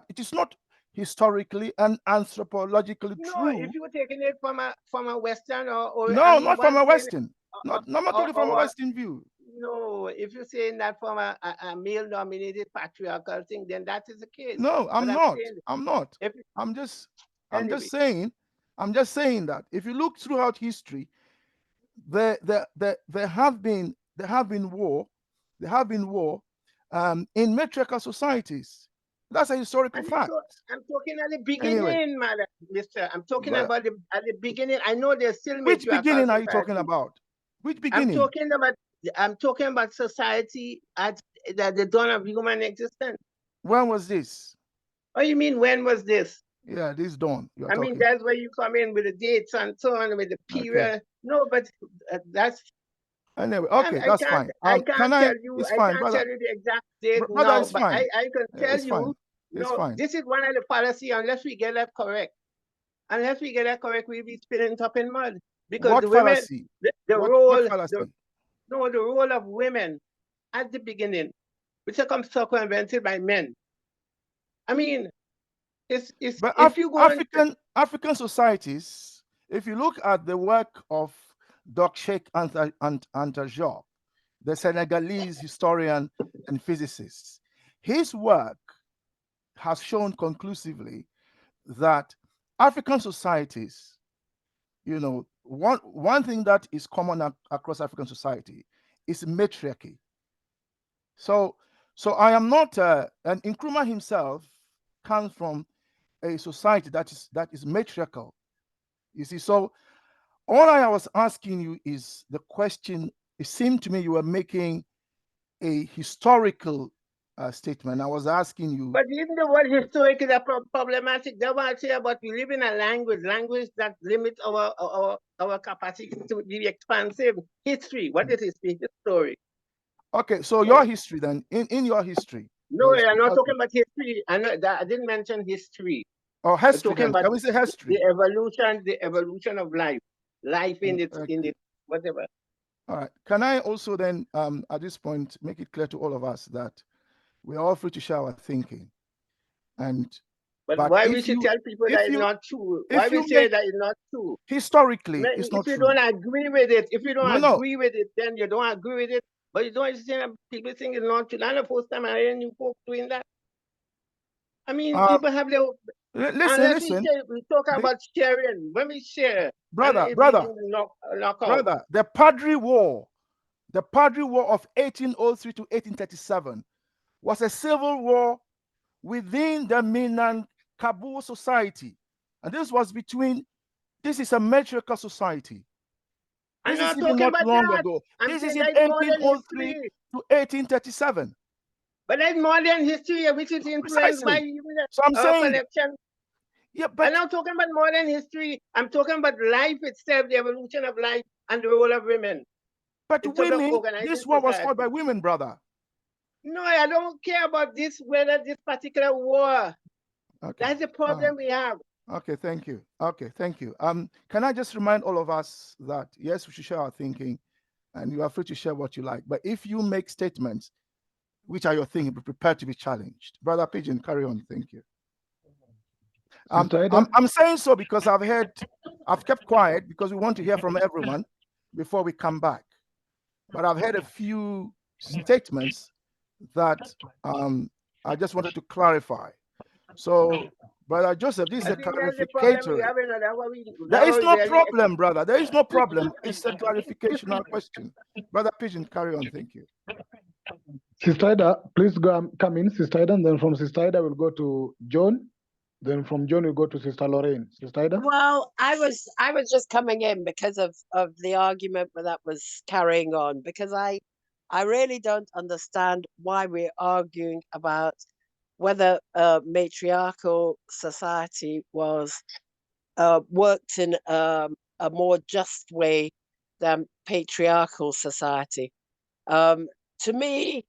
it is not historically and anthropologically true. No, if you were taking it from a Western or no, not from a Western. I'm not talking from a Western view. No, if you're saying that from a male-dominated patriarchal thing, then that is the case. No, I'm not. I'm just saying that if you look throughout history, there have been war in matriarchal societies. That's a historical fact. I'm talking at the beginning, madam, mister. I'm talking about at the beginning. I know there's still which beginning are you talking about? Which beginning? I'm talking about society at the dawn of human existence. When was this? What do you mean, when was this? Yeah, this dawn. I mean, that's where you come in with the dates and so on, with the period. Okay. No, but that's... Anyway, okay, that's fine. I can't tell you the exact date now, but I can tell you, this is one of the fallacy, unless we get that correct. Unless we get that correct, we'll be spinning top in mud. Because what the women, fallacy? the role of women at the beginning, which are circumvented by men. I mean, but African societies, if you look at the work of Dr. Sheikh Anta Diop, the Senegalese historian and physicist, his work has shown conclusively that African societies, one thing that is common across African society is matriarchy. So I am not, and Nkrumah himself comes from a society that is matriarchal. You see, so all I was asking you is the question. It seemed to me you were making a historical statement. I was asking you. But even the word historic is problematic. That's what I say about we live in a language that limits our capacity to be expansive. History. What is history? History. Okay, so your history then, in your history. No, I'm not talking about history. I didn't mention history. Oh, history. Can we say history? The evolution of life in its whatever. All right. Can I also then, at this point, make it clear to all of us that we are all free to share our thinking, but why we should tell people that it's not true? Why we say that it's not true? Historically, it's not true. If you don't agree with it, agree with it, then you don't agree with it. But you don't understand people think it's not true. Not the first time I hear you folks doing that. I mean, people have Listen. We talk about sharing. When we share, brother, knock out. brother, the Padre War of 1803 to 1837 was a civil war within the Minan Kabul society. And this is a matriarchal society. This is even not long ago. This is in 1803 to 1837. But that's modern history, which is influenced by so I'm saying, collection. Yeah, but I'm not talking about modern history. I'm talking about life itself, the evolution of life and the role of women. But women, this war was fought by women, brother. No, I don't care about this particular war. Okay. That's the problem we have. Okay, thank you. Can I just remind all of us that yes, we should share our thinking, and you are free to share what you like. But if you make statements which are your thinking, be prepared to be challenged. Brother Pigeon, carry on. Thank you. I'm saying so because I've kept quiet because we want to hear from everyone before we come back. But I've heard a few statements that I just wanted to clarify. So, Brother Joseph, this is a clarification. There is no problem, brother. There is no problem. It's a clarificational question. Brother Pigeon, carry on. Thank you. Sister Ida, please come in, Sister Ida, and then from Sister Ida we'll go to John. Then from John we'll go to Sister Lorraine. Sister Ida? Well, I was just coming in because of the argument that was carrying on, because I really don't understand why we're arguing about whether matriarchal society was worked in a more just way than patriarchal society. To me,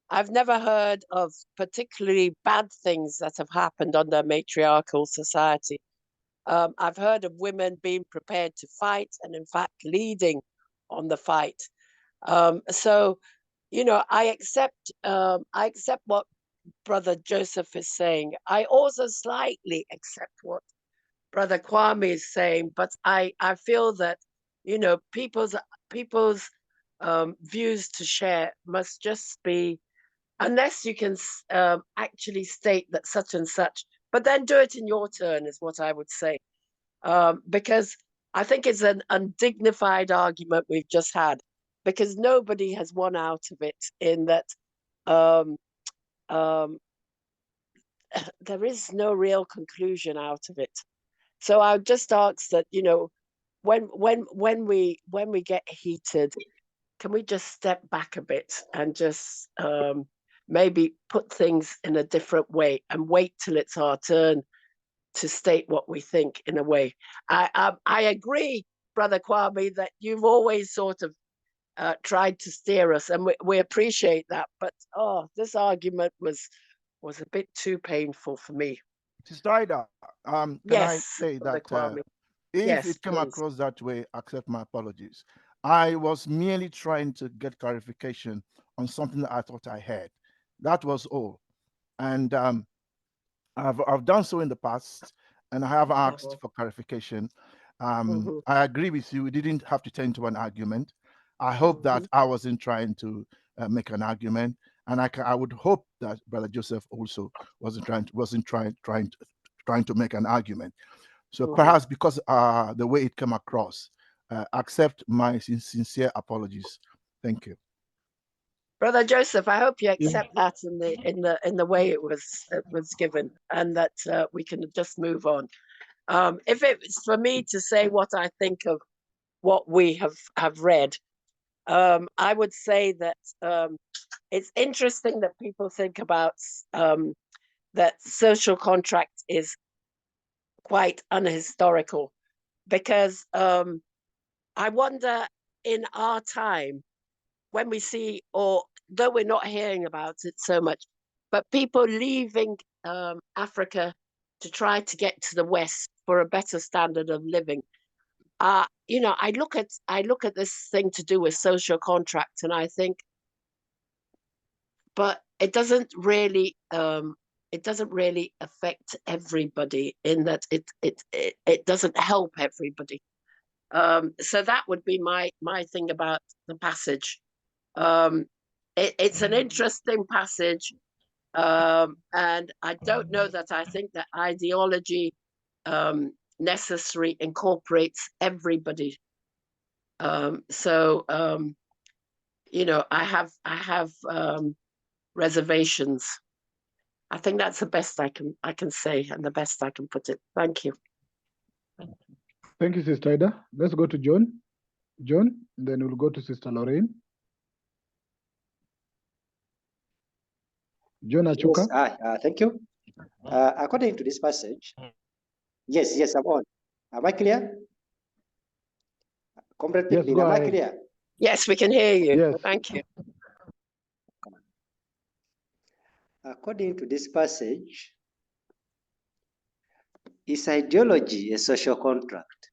I've never heard of particularly bad things that have happened under matriarchal society. I've heard of women being prepared to fight and in fact leading on the fight. So, I accept what Brother Joseph is saying. I also slightly accept what Brother Kwame is saying, but I feel that, people's views to share must just be, unless you can actually state that such and such, but then do it in your turn is what I would say. Because I think it's an undignified argument we've just had, because nobody has won out of it in that there is no real conclusion out of it. So I would just ask that, when we get heated, can we just step back a bit and just maybe put things in a different way and wait till it's our turn to state what we think in a way. I agree, Brother Kwame, that you've always sort of tried to steer us, and we appreciate that. But this argument was a bit too painful for me. Sister Ida, can I say that if it came across that way, accept my apologies. I was merely trying to get clarification on something that I thought I had. That was all. And I've done so in the past, and I have asked for clarification. I agree with you. We didn't have to turn into an argument. I hope that I wasn't trying to make an argument, and I would hope that Brother Joseph also wasn't trying to make an argument. So perhaps because the way it came across, accept my sincere apologies. Thank you. Brother Joseph, I hope you accept that in the way it was given, and that we can just move on. If it's for me to say what I think of what we have read, I would say that it's interesting that people think about that social contract is quite unhistorical, because I wonder in our time, when we see, or though we're not hearing about it so much, but people leaving Africa to try to get to the West for a better standard of living. I look at this thing to do with social contract, and I think, but it doesn't really affect everybody, in that it doesn't help everybody. So that would be my thing about the passage. It's an interesting passage. And I don't know that I think that ideology necessarily incorporates everybody. You know, I have reservations. I think that's the best I can say and the best I can put it. Thank you. Thank you, Sister Ida. Let's go to John. John, then we'll go to Sister Lorraine. John Achuka. Yes, thank you. According to this passage, yes, I'm on. Am I clear? Comrade Yes, Pigbin, go am I ahead. clear? Yes, we can hear you. Yes. Thank you. According to this passage, is ideology a social contract?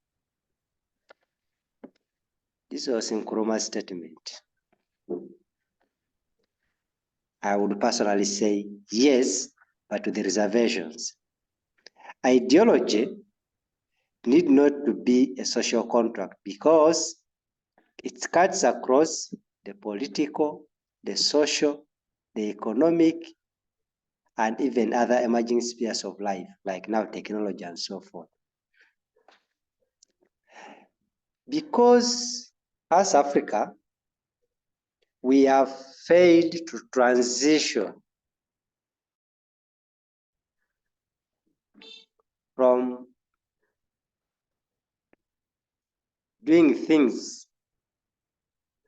This was Nkrumah's statement. I would personally say yes, but with the reservations. Ideology need not to be a social contract because it cuts across the political, the social, the economic, and even other emerging spheres of life, like now technology and so forth. Because as Africa, we have failed to transition from doing things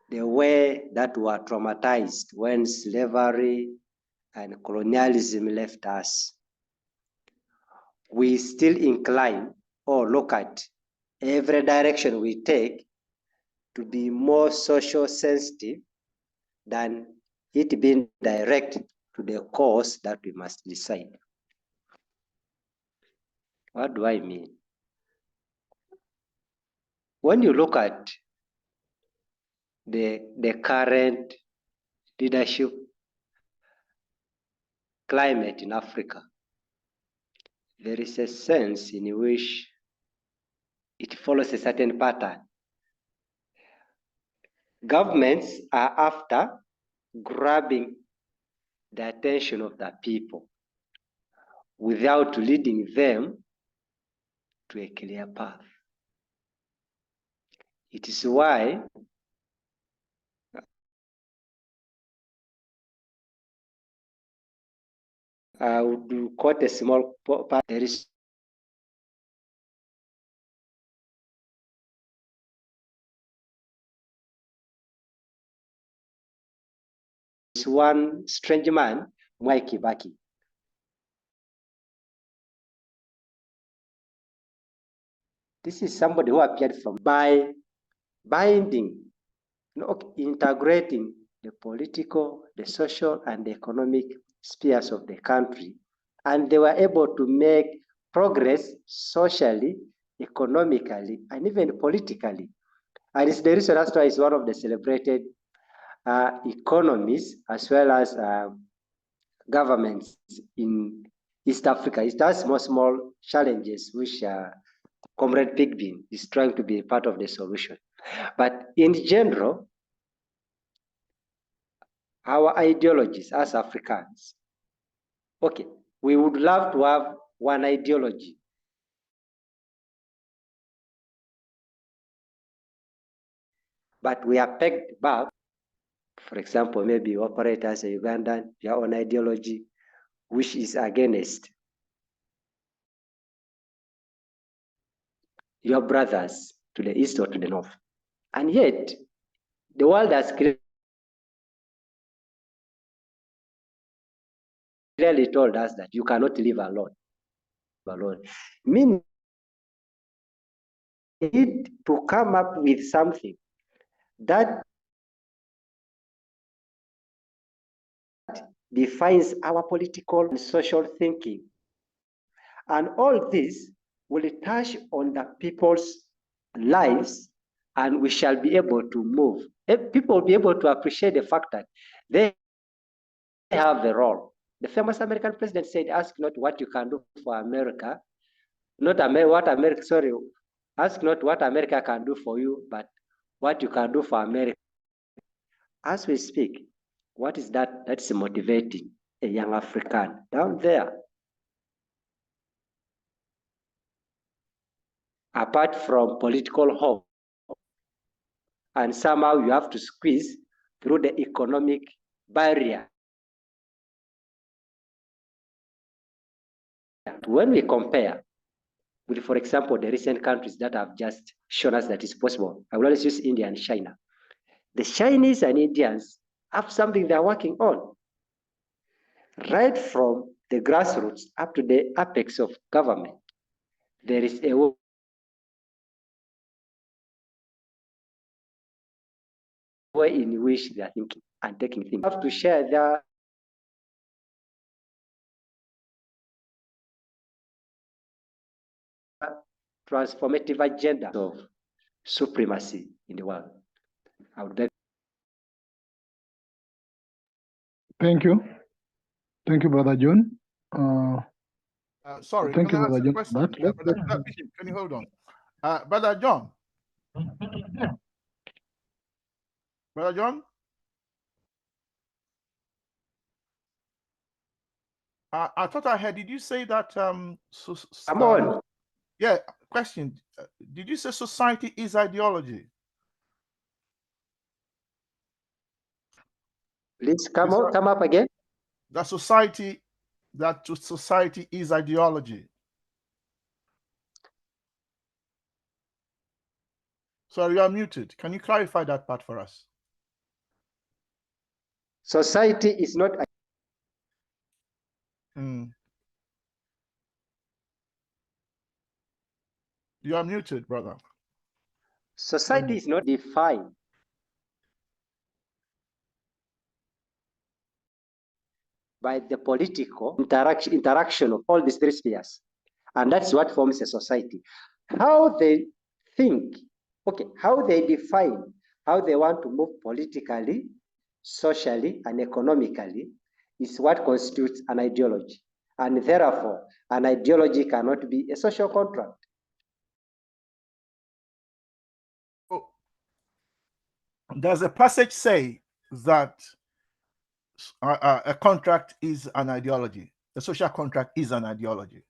the way that were traumatized when slavery and colonialism left us. We still incline or look at every direction we take to be more social sensitive than it being direct to the cause that we must decide. What do I mean? When you look at the current leadership climate in Africa, there is a sense in which it follows a certain pattern. Governments are after grabbing the attention of the people without leading them to a clear path. It is why I would quote a small part. There is one strange man, Mwai Kibaki. This is somebody who appeared from by binding, integrating the political, the social, and the economic spheres of the country. And they were able to make progress socially, economically, and even politically. And it's the reason that's why he's one of the celebrated economies as well as governments in East Africa. It has small challenges which Comrade Pigbin is trying to be part of the solution. But in general, our ideologies as Africans, okay, we would love to have one ideology. But we are pegged back. For example, maybe you operate as a Ugandan, your own ideology, which is against your brothers to the east or to the north. And yet, the world has clearly told us that you cannot live alone. Meaning, we need to come up with something that defines our political and social thinking. And all this will touch on the people's lives, and we shall be able to move. People will be able to appreciate the fact that they have a role. The famous American president said, ask not what you can do for America, ask not what America can do for you, but what you can do for America. As we speak, what is that? That's motivating a young African down there. Apart from political hope, and somehow you have to squeeze through the economic barrier. When we compare with, for example, the recent countries that have just shown us that it's possible, I will always use India and China. The Chinese and Indians have something they're working on, right from the grassroots up to the apex of government. There is a way in which they are thinking and taking things. Have to share their transformative agenda of supremacy in the world. I would like. Thank you. Thank you, Brother John. Sorry, Thank can you, I Brother ask a John. question? Brother Bishop, can you hold on? Brother John. Brother John? I thought I heard, did you say that Come on. Yeah, question. Did you say society is ideology? Please come up again. That society is ideology. Sorry, you are muted. Can you clarify that part for us? Society is not. You are muted, brother. Society is not defined by the political interaction of all these three spheres. And that's what forms a society. How they think, okay, how they define, how they want to move politically, socially, and economically is what constitutes an ideology. And therefore, an ideology cannot be a social contract. Does a passage say that a contract is an ideology? A social contract is an ideology?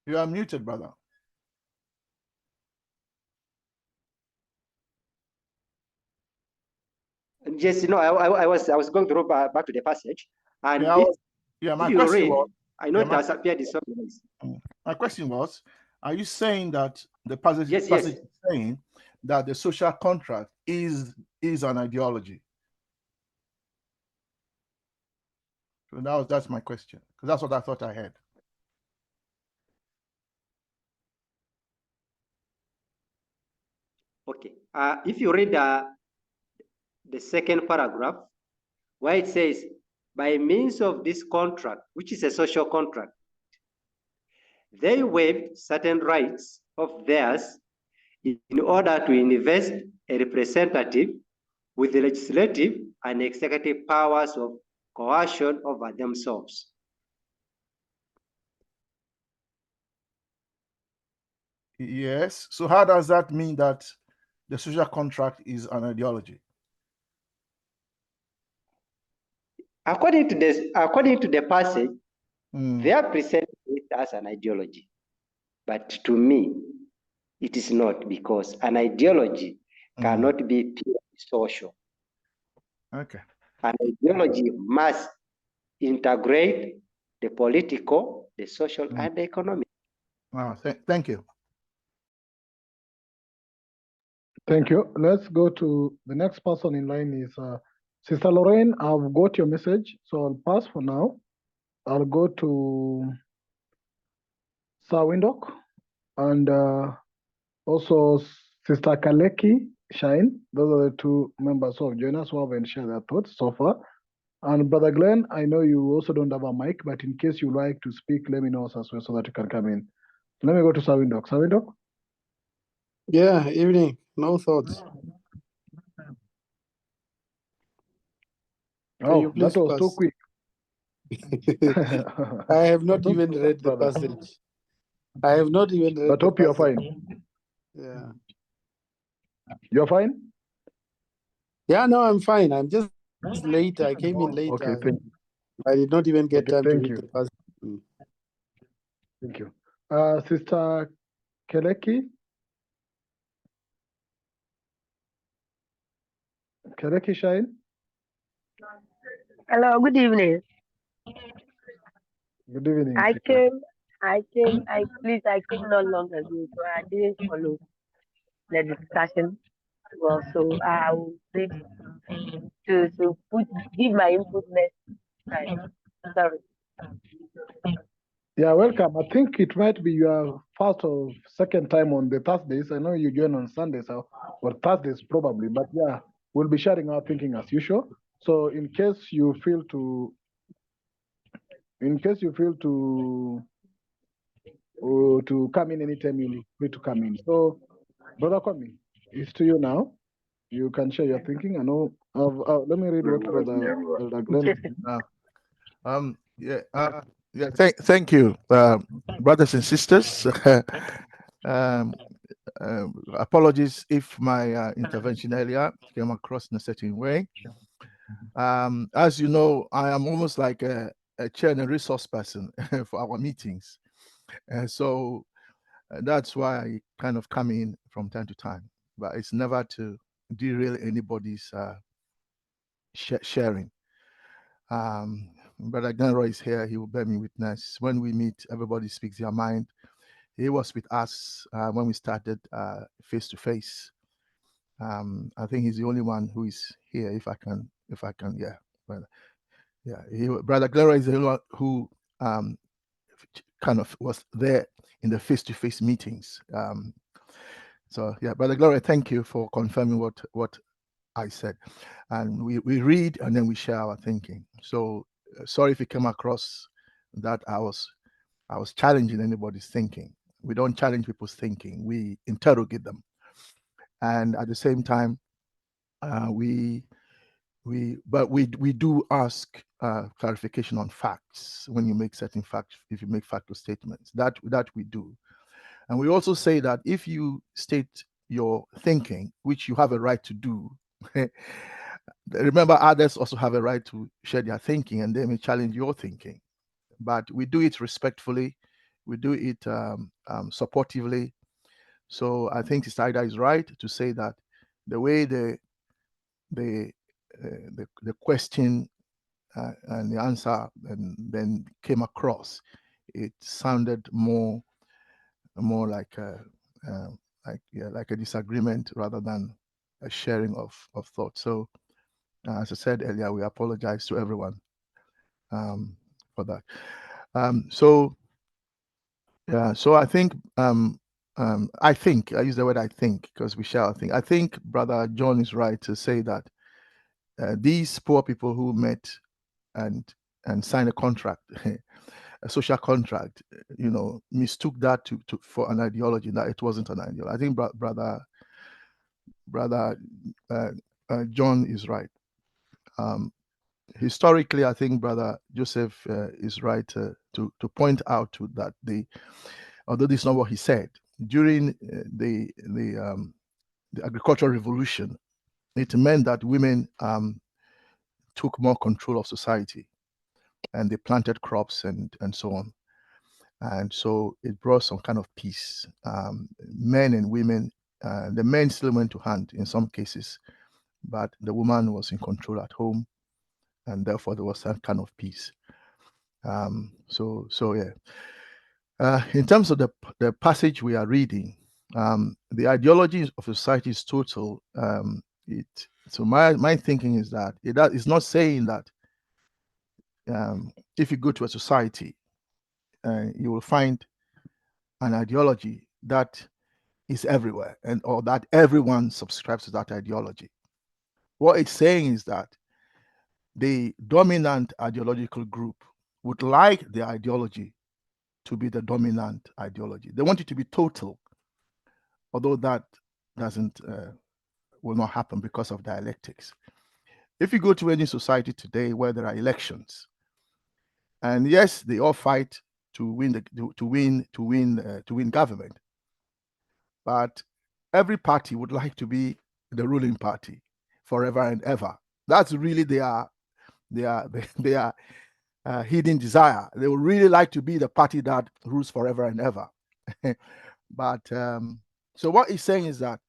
You are muted, brother. Yes, I was going to go back to the passage, and my question was, I know it has appeared in some ways. My question was, are you saying that the passage is saying that the social contract is an ideology? So that's my question, because that's what I thought I heard. Okay, if you read the second paragraph, where it says, by means of this contract, which is a social contract, they waived certain rights of theirs in order to invest a representative with the legislative and executive powers of coercion over themselves. Yes. So how does that mean that the social contract is an ideology? According to the passage, they are presenting it as an ideology. But to me, it is not, because an ideology cannot be purely social. Okay. An ideology must integrate the political, the social, and the economic. Thank you. Thank you. Let's go to the next person in line is Sister Lorraine. I've got your message, so I'll pass for now. I'll go to Sir Windhoek and also Sister Kaleki Shine. Those are the two members who have joined us who haven't shared their thoughts so far. And Brother Glenn, I know you also don't have a mic, but in case you like to speak, let me know as well so that you can come in. Let me go to Sir Windhoek. Sir Windhoek? Yeah, evening. No thoughts. Oh, that was too quick. I have not even read the passage. I have not even read. But hope you're fine. Yeah. You're fine? Yeah, no, I'm fine. I'm just late. I came in late. Okay, thank you. I did not even get Okay, time to thank read you. the passage. Thank you. Sister Keleki? Keleki Shine? Hello, good evening. Good evening, I sister. came, I came not long ago, so I didn't follow the discussion. Well, so I will need to give my input next time. Sorry. Yeah, welcome. I think it might be your first or second time on the Thursdays. I know you join on Sundays or Thursdays probably, but yeah, we'll be sharing our thinking as usual. So in case you feel to come in anytime, you're free to come in. So, Brother Kwame, it's to you now. You can share your thinking. I know. Let me read what Brother Elder Glenn said. Thank you, brothers and sisters. Apologies if my intervention earlier came across in a certain way. As you know, I am almost like a chair and a resource person for our meetings. So that's why I kind of come in from time to time, but it's never to derail anybody's sharing. Brother Glenroy is here. He will bear me witness. When we meet, everybody speaks their mind. He was with us when we started face to face. I think he's the only one who is here. If I can, yeah. Brother, yeah. Brother Glenroy is the only one who kind of was there in the face to face meetings. So yeah, Brother Gloria, thank you for confirming what I said. And we read and then we share our thinking. So sorry if it came across that I was challenging anybody's thinking. We don't challenge people's thinking. We interrogate them. And at the same time, we do ask clarification on facts when you make certain facts, if you make factual statements. That we do. And we also say that if you state your thinking, which you have a right to do, remember others also have a right to share their thinking and they may challenge your thinking. But we do it respectfully, we do it supportively. So I think Sister Ida is right to say that the way the question and the answer and then came across, it sounded more like like a disagreement rather than a sharing of thoughts. So as I said earlier, we apologize to everyone for that. So I think I use the word I think because we share. I think Brother John is right to say that these poor people who met and signed a contract, a social contract, mistook that for an ideology. That it wasn't an ideology. I think brother John is right. Historically, I think Brother Joseph is right to point out to that although this is not what he said during the agricultural revolution, it meant that women took more control of society, and they planted crops and so on. And so it brought some kind of peace. Men and women, the men still went to hunt in some cases, but the woman was in control at home, and therefore there was some kind of peace. So yeah. In terms of the passage we are reading, the ideology of society is total. So my thinking is that it's not saying that if you go to a society, you will find an ideology that is everywhere or that everyone subscribes to that ideology. What it's saying is that the dominant ideological group would like the ideology to be the dominant ideology. They want it to be total, although that will not happen because of dialectics. If you go to any society today where there are elections, and yes, they all fight to win government, but every party would like to be the ruling party forever and ever. That's really their hidden desire. They would really like to be the party that rules forever and ever. But so what he's saying is that,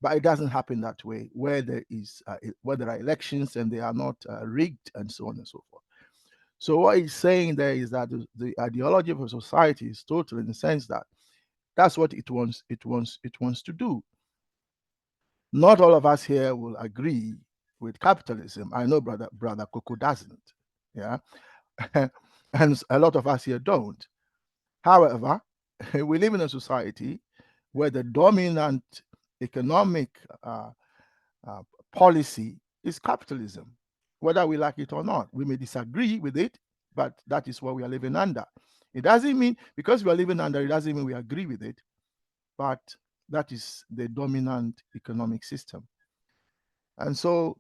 but it doesn't happen that way, where there are elections and they are not rigged and so on and so forth. So what he's saying there is that the ideology of a society is total, in the sense that that's what it wants to do. Not all of us here will agree with capitalism. I know brother Coco doesn't. Yeah. And a lot of us here don't. However, we live in a society where the dominant economic policy is capitalism, whether we like it or not. We may disagree with it, but that is what we are living under. It doesn't mean, because we are living under, it doesn't mean we agree with it, but that is the dominant economic system. And so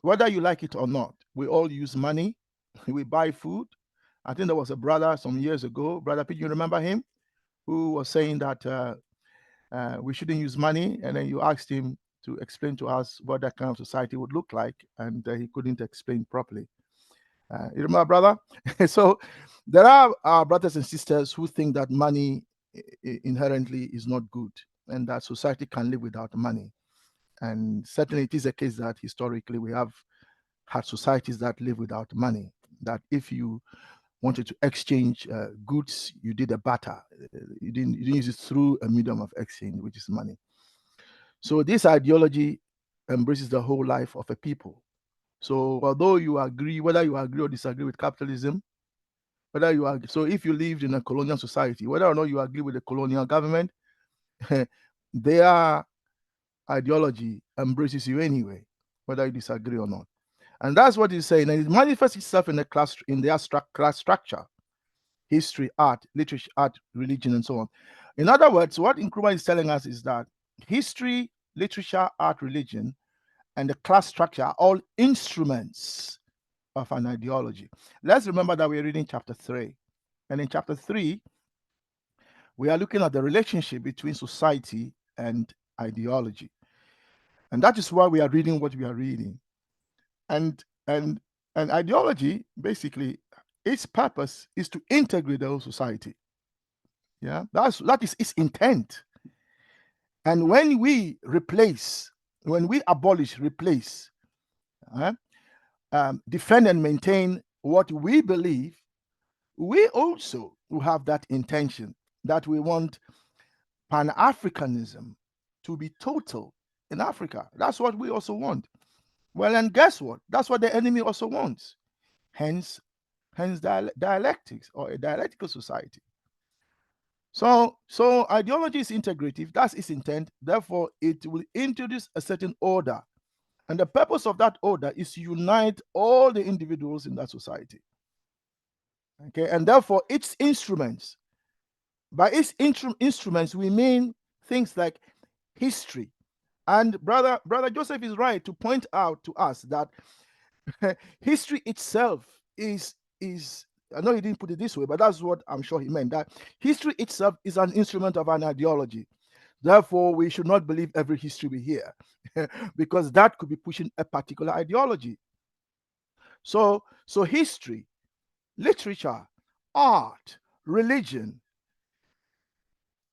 whether you like it or not, we all use money. We buy food. I think there was a brother some years ago, Brother Pete, you remember him, who was saying that we shouldn't use money. And then you asked him to explain to us what that kind of society would look like, and he couldn't explain properly. You remember, brother? So there are brothers and sisters who think that money inherently is not good, and that society can live without money. And certainly it is a case that historically we have had societies that live without money, that if you wanted to exchange goods, you did a barter. You didn't use it through a medium of exchange, which is money. So this ideology embraces the whole life of a people. So although you agree, whether you agree or disagree with capitalism, whether you agree, so if you lived in a colonial society, whether or not you agree with the colonial government, their ideology embraces you anyway, whether you disagree or not. And that's what he's saying. And it manifests itself in their class structure: history, art, literature, art, religion, and so on. In other words, what Nkrumah is telling us is that history, literature, art, religion, and the class structure are all instruments of an ideology. Let's remember that we're reading chapter 3. And in chapter 3, we are looking at the relationship between society and ideology. And that is why we are reading what we are reading. And ideology, basically, its purpose is to integrate the whole society. Yeah, that is its intent. And when we abolish, replace, defend and maintain what we believe, we also will have that intention, that we want Pan-Africanism to be total in Africa. That's what we also want. Well, and guess what? That's what the enemy also wants. Hence dialectics, or a dialectical society. So ideology is integrative. That's its intent. Therefore, it will introduce a certain order. And the purpose of that order is to unite all the individuals in that society. Okay, and therefore its instruments, by its instruments, we mean things like history. And brother Joseph is right to point out to us that history itself is, I know he didn't put it this way, but that's what I'm sure he meant, that history itself is an instrument of an ideology. Therefore, we should not believe every history we hear, because that could be pushing a particular ideology. So history, literature, art, religion,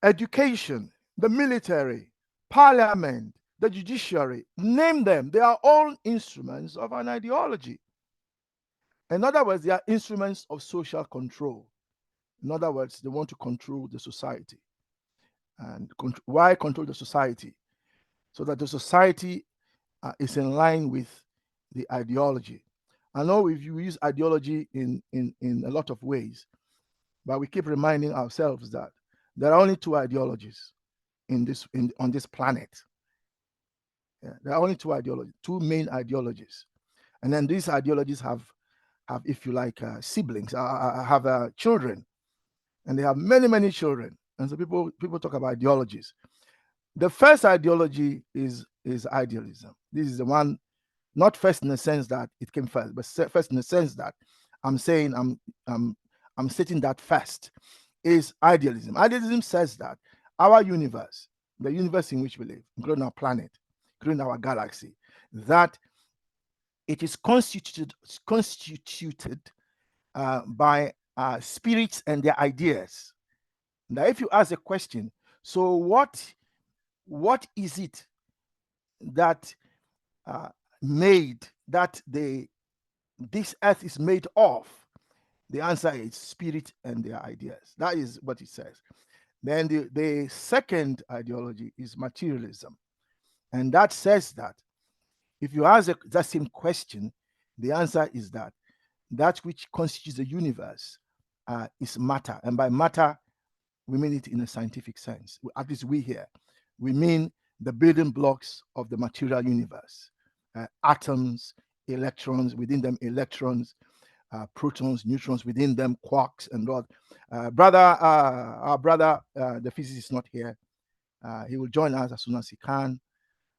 education, the military, parliament, the judiciary, name them, they are all instruments of an ideology. In other words, they are instruments of social control. In other words, they want to control the society. And why control the society? So that the society is in line with the ideology. I know we use ideology in a lot of ways, but we keep reminding ourselves that there are only two ideologies on this planet. Yeah, there are only two ideologies, two main ideologies. And then these ideologies have, if you like, siblings, have children, and they have many, many children. And so people talk about ideologies. The first ideology is idealism. This is the one, not first in the sense that it came first, but first in the sense that I'm saying I'm stating that first is idealism. Idealism says that our universe, the universe in which we live, including our planet, including our galaxy, that it is constituted by spirits and their ideas. Now, if you ask a question, so what is it that made that this earth is made of? The answer is spirit and their ideas. That is what it says. Then the second ideology is materialism. And that says that if you ask that same question, the answer is that which constitutes the universe is matter. And by matter, we mean it in a scientific sense. At least we here. We mean the building blocks of the material universe. Atoms, electrons, within them electrons, protons, neutrons, within them quarks and all. Our brother, the physicist is not here. He will join us as soon as he can.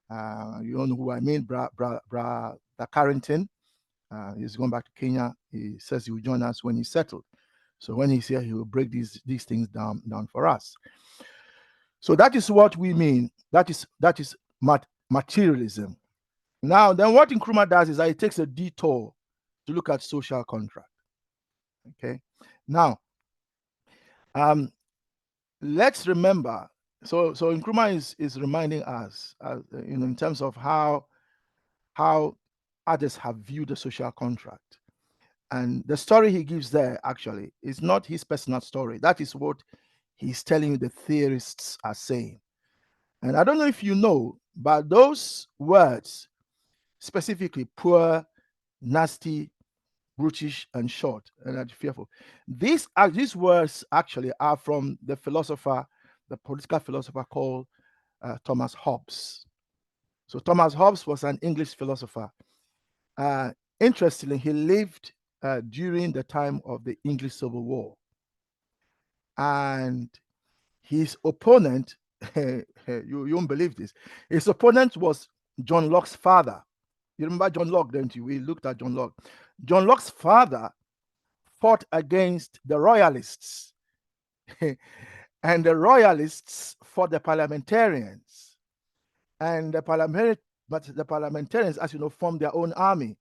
You don't know who I mean, Brother Carrington. He's going back to Kenya. He says he will join us when he's settled. So when he's here, he will break these things down for us. So that is what we mean. That is materialism. Now, then what Nkrumah does is that he takes a detour to look at social contract. Okay. Now, let's remember. So Nkrumah is reminding us, in terms of how others have viewed the social contract. And the story he gives there actually is not his personal story. That is what he's telling you the theorists are saying. And I don't know if you know, but those words, specifically poor, nasty, brutish, and short, and fearful, these words actually are from the political philosopher called Thomas Hobbes. So Thomas Hobbes was an English philosopher. Interestingly, he lived during the time of the English Civil War. And his opponent, you won't believe this, his opponent was John Locke's father. You remember John Locke, don't you? We looked at John Locke. John Locke's father fought against the royalists. And the royalists fought the parliamentarians. And the parliamentarians, as you know, formed their own army.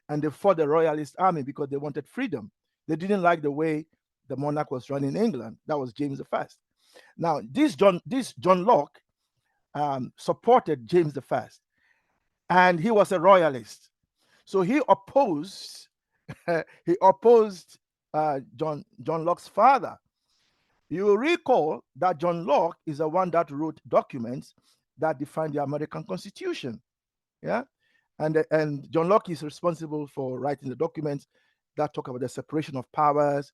And they fought the royalist army because they wanted freedom. They didn't like the way the monarch was running England. That was James I. Now, this John Locke supported James I, and he was a royalist. So he opposed John Locke's father. You will recall that John Locke is the one that wrote documents that define the American Constitution. Yeah. And John Locke is responsible for writing the documents that talk about the separation of powers.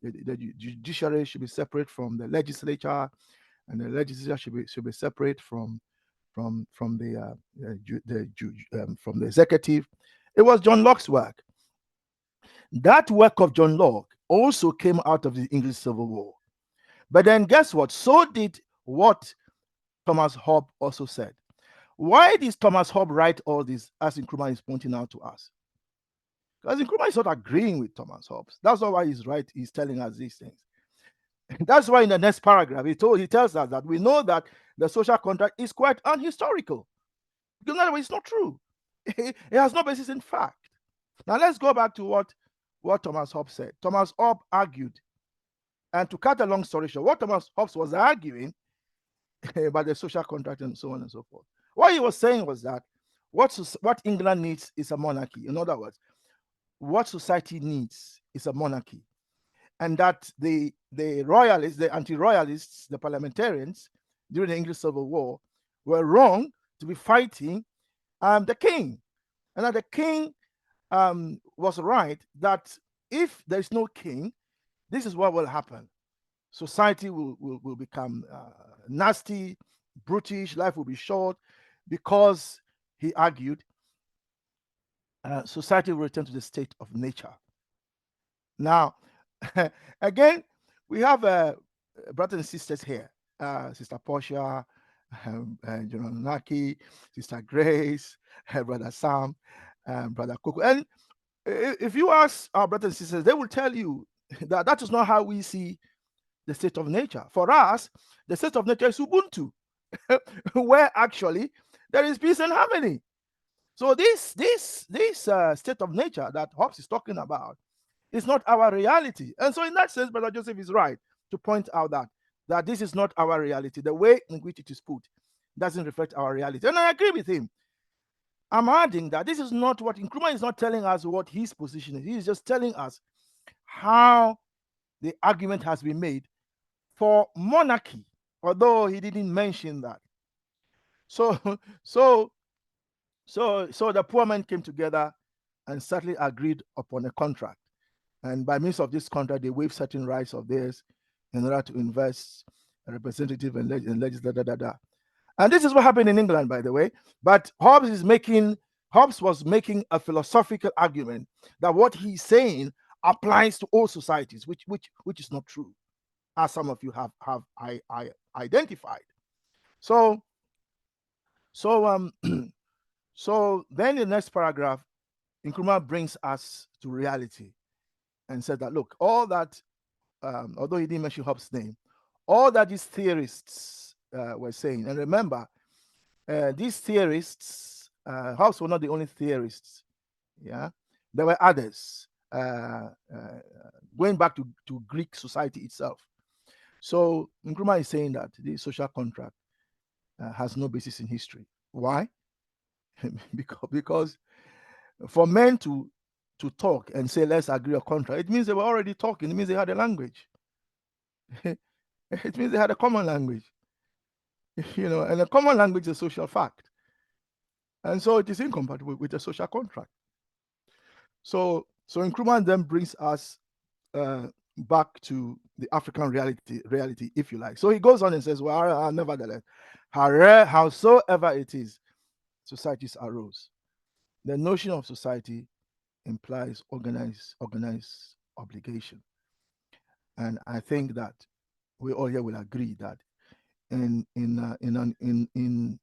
The judiciary should be separate from the legislature, and the legislature should be separate from the executive. It was John Locke's work. That work of John Locke also came out of the English Civil War. But then guess what? So did what Thomas Hobbes also said. Why did Thomas Hobbes write all this, as Nkrumah is pointing out to us? Because Nkrumah is not agreeing with Thomas Hobbes. That's not why he's telling us these things. That's why in the next paragraph, he tells us that we know that the social contract is quite unhistorical. Because in other words, it's not true. It has no basis in fact. Now let's go back to what Thomas Hobbes said. Thomas Hobbes argued, and to cut a long story short, what Thomas Hobbes was arguing about the social contract and so on and so forth. What he was saying was that what England needs is a monarchy. In other words, what society needs is a monarchy. And that the royalists, the anti-royalists, the parliamentarians during the English Civil War were wrong to be fighting the king. And that the king was right, that if there is no king, this is what will happen. Society will become nasty, brutish, life will be short, because, he argued, society will return to the state of nature. Now, again, we have brothers and sisters here, Sister Portia, General Naki, Sister Grace, Brother Sam, Brother Coco. And if you ask our brothers and sisters, they will tell you that that is not how we see the state of nature. For us, the state of nature is Ubuntu, where actually there is peace and harmony. So this state of nature that Hobbes is talking about is not our reality. And so in that sense, Brother Joseph is right to point out that this is not our reality. The way in which it is put doesn't reflect our reality. And I agree with him. I'm adding that this is not what Nkrumah is not telling us what his position is. He's just telling us how the argument has been made for monarchy, although he didn't mention that. So the poor men came together and certainly agreed upon a contract. And by means of this contract, they waived certain rights of theirs in order to invest a representative and legislature. And this is what happened in England, by the way. But Hobbes was making a philosophical argument that what he's saying applies to all societies, which is not true, as some of you have identified. So then the next paragraph, Nkrumah brings us to reality and said that, look, all that, although he didn't mention Hobbes' name, all that these theorists were saying, and remember, these theorists, Hobbes were not the only theorists. Yeah, there were others going back to Greek society itself. So Nkrumah is saying that the social contract has no basis in history. Why? because for men to talk and say let's agree a contract, it means they were already talking. It means they had a language. It means they had a common language. And a common language is a social fact. And so it is incompatible with a social contract. So Nkrumah then brings us back to the African reality, if you like. So he goes on and says, well, nevertheless, howsoever it is, societies arose. The notion of society implies organized obligation. And I think that we all here will agree that in an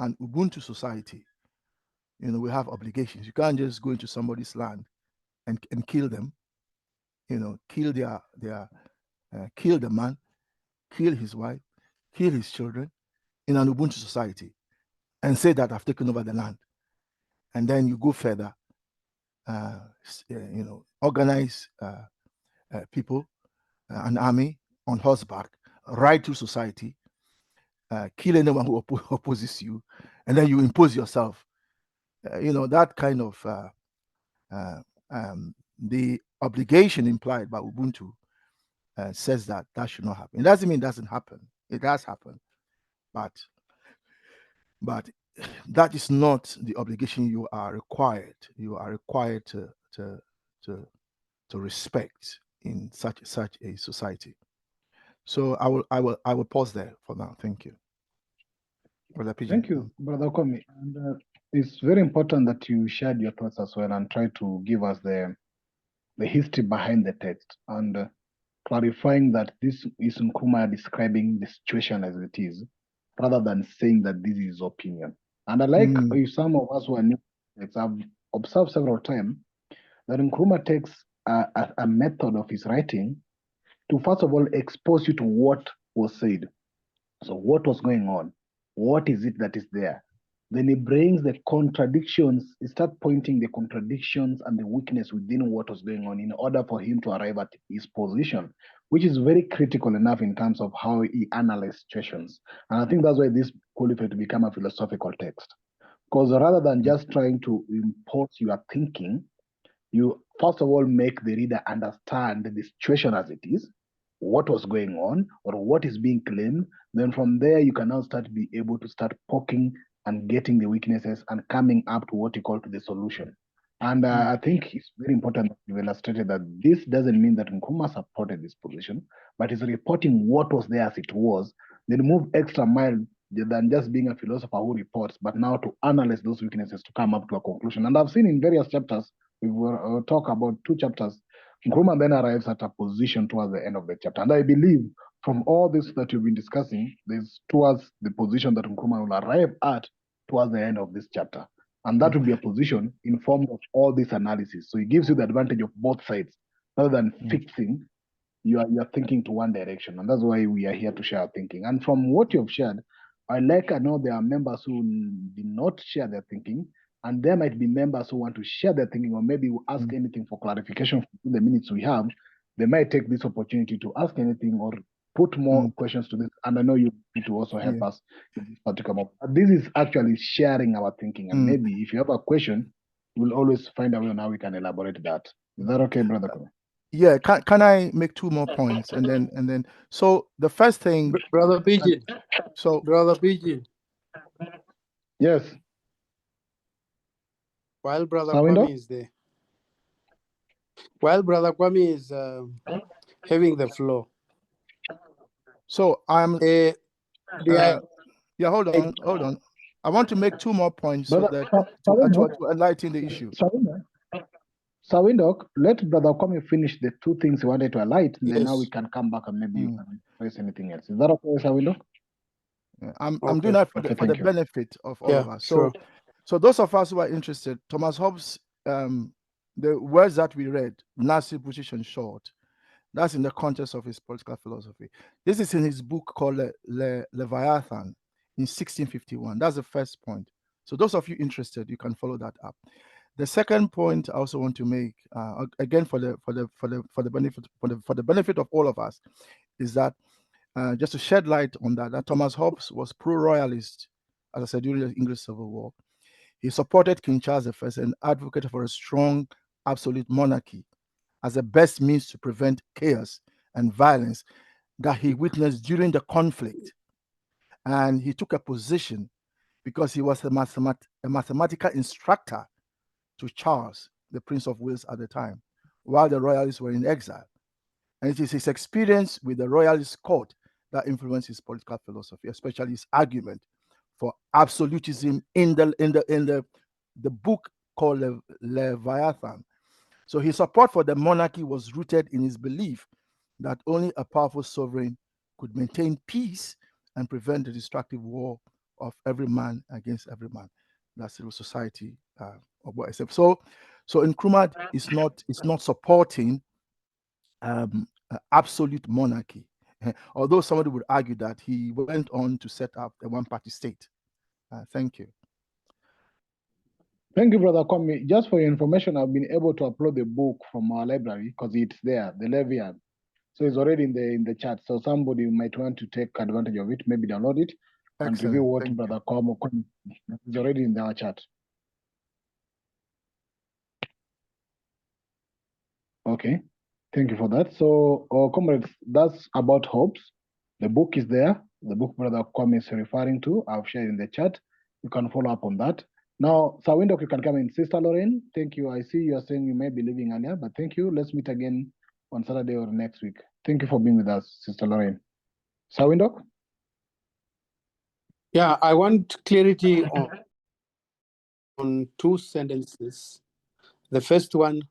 Ubuntu society, we have obligations. You can't just go into somebody's land and kill them, kill kill the man, kill his wife, kill his children in an Ubuntu society and say that I've taken over the land. And then you go further, organize people, an army on horseback, ride through society, kill anyone who opposes you, and then you impose yourself. That kind of the obligation implied by Ubuntu says that should not happen. It doesn't mean it doesn't happen. It does happen, but that is not the obligation you are required. You are required to respect in such a society. So I will pause there for now. Thank you. Thank you, Brother Komi. And it's very important that you shared your thoughts as well and try to give us the history behind the text and clarifying that this is Nkrumah describing the situation as it is, rather than saying that this is opinion. And I like if some of us who are new, I've observed several times that Nkrumah takes a method of his writing to first of all expose you to what was said. So what was going on? What is it that is there? Then he brings the contradictions, he starts pointing the contradictions and the weakness within what was going on in order for him to arrive at his position, which is very critical enough in terms of how he analyzes situations. And I think that's why this qualifies to become a philosophical text. Because rather than just trying to impose your thinking, you first of all make the reader understand the situation as it is, what was going on or what is being claimed. Then from there you can now be able to start poking and getting the weaknesses and coming up to what you call to the solution. And I think it's very important that you've illustrated that this doesn't mean that Nkrumah supported this position, but is reporting what was there as it was, then move extra mile than just being a philosopher who reports, but now to analyze those weaknesses to come up to a conclusion. And I've seen in various chapters, we will talk about 2 chapters, Nkrumah then arrives at a position towards the end of the chapter. And I believe from all this that you've been discussing, there's towards the position that Nkrumah will arrive at towards the end of this chapter. And that will be a position informed of all this analysis. So it gives you the advantage of both sides. Rather than fixing, you are thinking to one direction. And that's why we are here to share our thinking. And from what you've shared, I know there are members who did not share their thinking. and there might be members who want to share their thinking, or maybe ask anything for clarification for the minutes we have. They might take this opportunity to ask anything or put more questions to this. And I know you need to also help us in this particular moment. This is actually sharing our thinking. And maybe if you have a question, we'll always find a way on how we can elaborate that. Is that okay, Brother Kwame? Yeah, can I make 2 more points and then so the first thing, Brother Pigeon. So Brother Pigeon. Yes. While Brother Sawindo? Kwame is there. While Brother Kwame is having the floor. So I'm yeah, hold on. I want to make 2 more points so that to enlighten the issue. Sawindo, let Brother Kwame finish the 2 things he wanted to highlight, and then now we Yes. can come back and maybe you can raise anything else. Is that okay, Sawindo? I'm doing that for the benefit of all of us. Sure. So those of us who are interested, Thomas Hobbes, the words that we read, nasty, brutish, and short, that's in the context of his political philosophy. This is in his book called Leviathan in 1651. That's the first point. So those of you interested, you can follow that up. The second point I also want to make, again for the benefit of all of us, is that just to shed light on that Thomas Hobbes was pro-royalist, as I said, during the English Civil War. He supported King Charles I and advocated for a strong absolute monarchy as the best means to prevent chaos and violence that he witnessed during the conflict. And he took a position because he was a mathematical instructor to Charles, the Prince of Wales at the time, while the royalists were in exile. And it is his experience with the royalist court that influenced his political philosophy, especially his argument for absolutism in the book called Leviathan. So his support for the monarchy was rooted in his belief that only a powerful sovereign could maintain peace and prevent the destructive war of every man against every man. That's civil society of what I said. So Nkrumah is not supporting absolute monarchy, although somebody would argue that he went on to set up a one-party state. Thank you. Thank you, Brother Kwame. Just for your information, I've been able to upload the book from our library because it's there, the Leviathan. So it's already in the chat. So somebody might want to take advantage of it, maybe download it. Excellent. And review what Brother Kwame is already in our chat. Okay, thank you for that. So, comrades, that's about hopes. The book is there. The book Brother Kwame is referring to, I've shared in the chat. You can follow up on that. Now, Sawindo, you can come in. Sister Lorraine, thank you. I see you are saying you may be leaving earlier, but thank you. Let's meet again on Saturday or next week. Thank you for being with us, Sister Lorraine. Sawindo? Yeah, I want clarity on 2 sentences. The first one,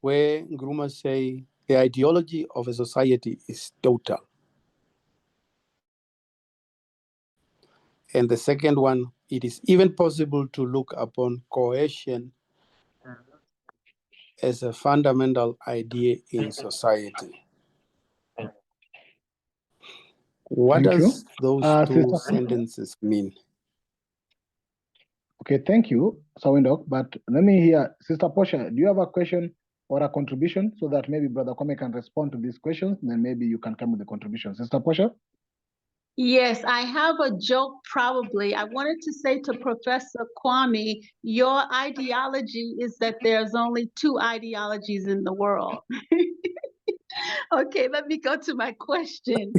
where Nkrumah say the ideology of a society is total. And the second one, it is even possible to look upon coercion as a fundamental idea in society. What does those 2 sentences mean? Okay, thank you, Sawindo. But let me hear, Sister Portia, do you have a question or a contribution so that maybe Brother Kwame can respond to these questions? Then maybe you can come with the contribution. Sister Portia? Yes, I have a joke probably. I wanted to say to Professor Kwame, your ideology is that there's only 2 ideologies in the world. Okay, let me go to my question.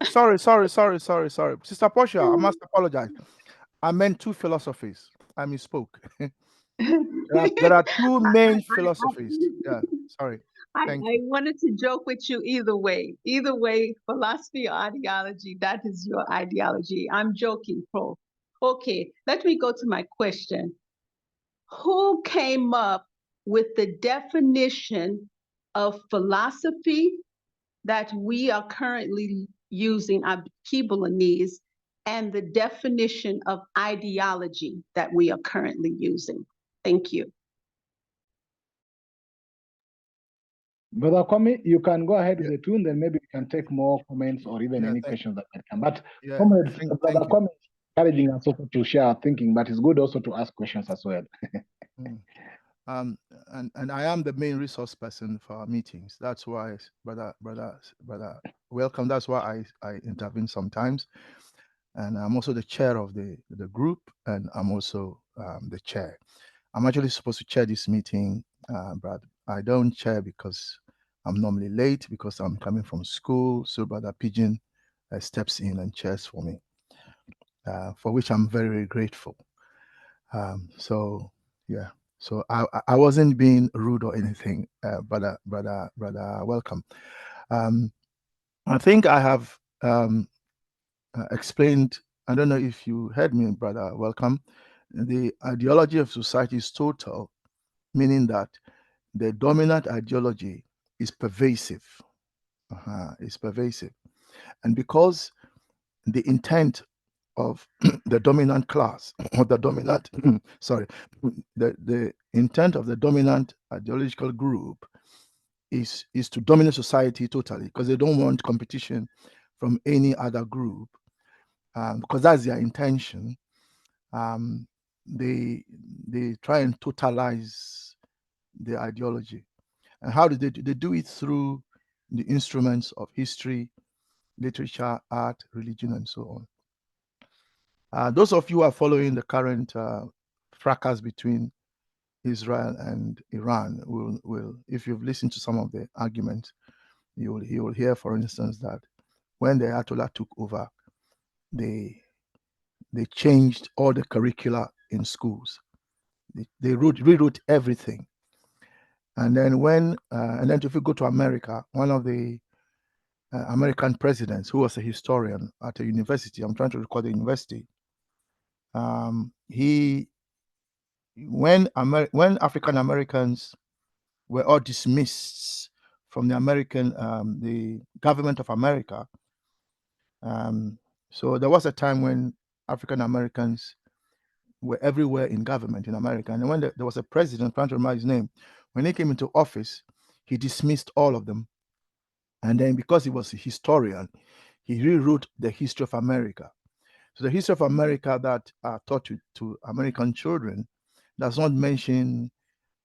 Sorry. Sister Portia, I must apologize. I meant 2 philosophies. I misspoke. there are 2 main philosophies. Yeah, sorry. I wanted to joke with you either way. Either way, philosophy or ideology, that is your ideology. I'm joking, Pro. Okay, let me go to my question. Who came up with the definition of philosophy that we are currently using, Kibalanese, and the definition of ideology that we are currently using? Thank you. Brother Kwame, you can go ahead with the tune, then maybe you can take more comments or even any questions that can come. But comrades, Brother Kwame, encouraging us also to share our thinking, but it's good also to ask questions as well. And I am the main resource person for our meetings. That's why, brother, welcome. That's why I intervene sometimes. And I'm also the chair of the group, and I'm also the chair. I'm actually supposed to chair this meeting, but I don't chair because I'm normally late because I'm coming from school. So Brother Pigeon steps in and chairs for me, for which I'm very, very grateful. So yeah, so I wasn't being rude or anything, brother, welcome. I think I have explained. I don't know if you heard me, brother, welcome. The ideology of society is total, meaning that the dominant ideology is pervasive. It's pervasive, and because the intent of the dominant class or the dominant sorry, the intent of the dominant ideological group is to dominate society totally, because they don't want competition from any other group, because that's their intention. They try and totalize the ideology. And how do they do? They do it through the instruments of history, literature, art, religion, and so on. Those of you who are following the current fracas between Israel and Iran will, if you've listened to some of the arguments, you will hear, for instance, that when the Ayatollah took over, they changed all the curricula in schools. They rewrote everything. And then if you go to America, one of the American presidents, who was a historian at a university, I'm trying to recall the university, when African Americans were all dismissed from the government of America, so there was a time when African Americans were everywhere in government in America. And when there was a president, I'm trying to remember his name, when he came into office, he dismissed all of them. And then because he was a historian, he rewrote the history of America. So the history of America that are taught to American children does not mention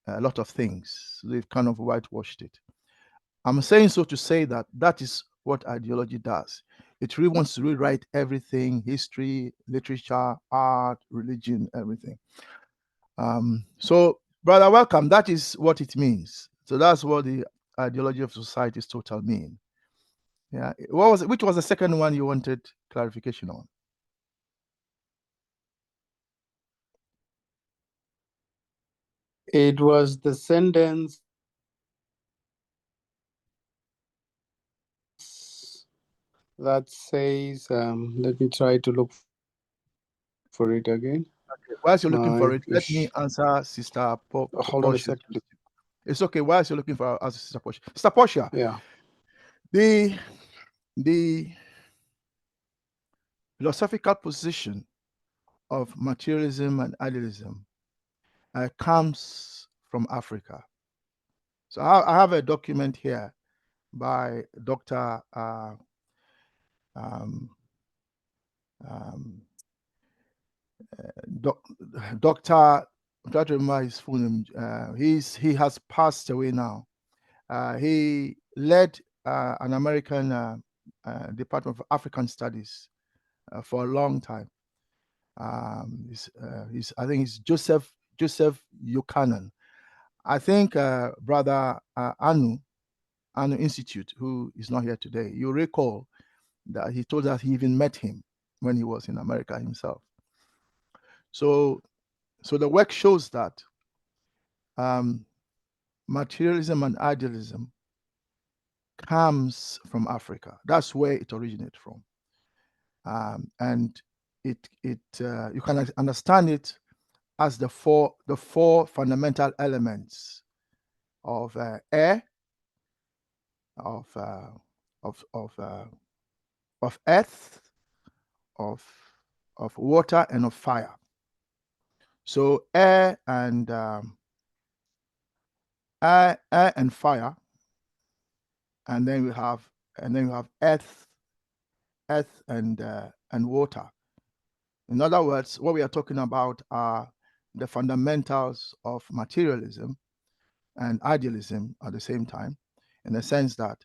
a lot of things. They've kind of whitewashed it. I'm saying so to say that is what ideology does. It really wants to rewrite everything: history, literature, art, religion, everything. So, brother, welcome. That is what it means. So that's what the ideology of society is total mean. Yeah. Which was the second one you wanted clarification on? It was the sentence that says, let me try to look for it again. Okay. Whilst you're looking for it, let me answer Sister Hold on a second. It's okay. Whilst you're looking for answer Sister Portia. Sister Portia. Yeah. The philosophical position of materialism and idealism comes from Africa. So I have a document here by Dr. Dr. I'm trying to remember his full name. He has passed away now. He led an American Department of African Studies for a long time. I think it's Joseph Buchanan. I think Brother Anu Institute, who is not here today, you recall that he told us he even met him when he was in America himself. So the work shows that materialism and idealism comes from Africa. That's where it originated from, and you can understand it as the four fundamental elements of air, of earth, of water, and of fire. So air and fire, and then we have earth and water. In other words, what we are talking about are the fundamentals of materialism and idealism at the same time, in the sense that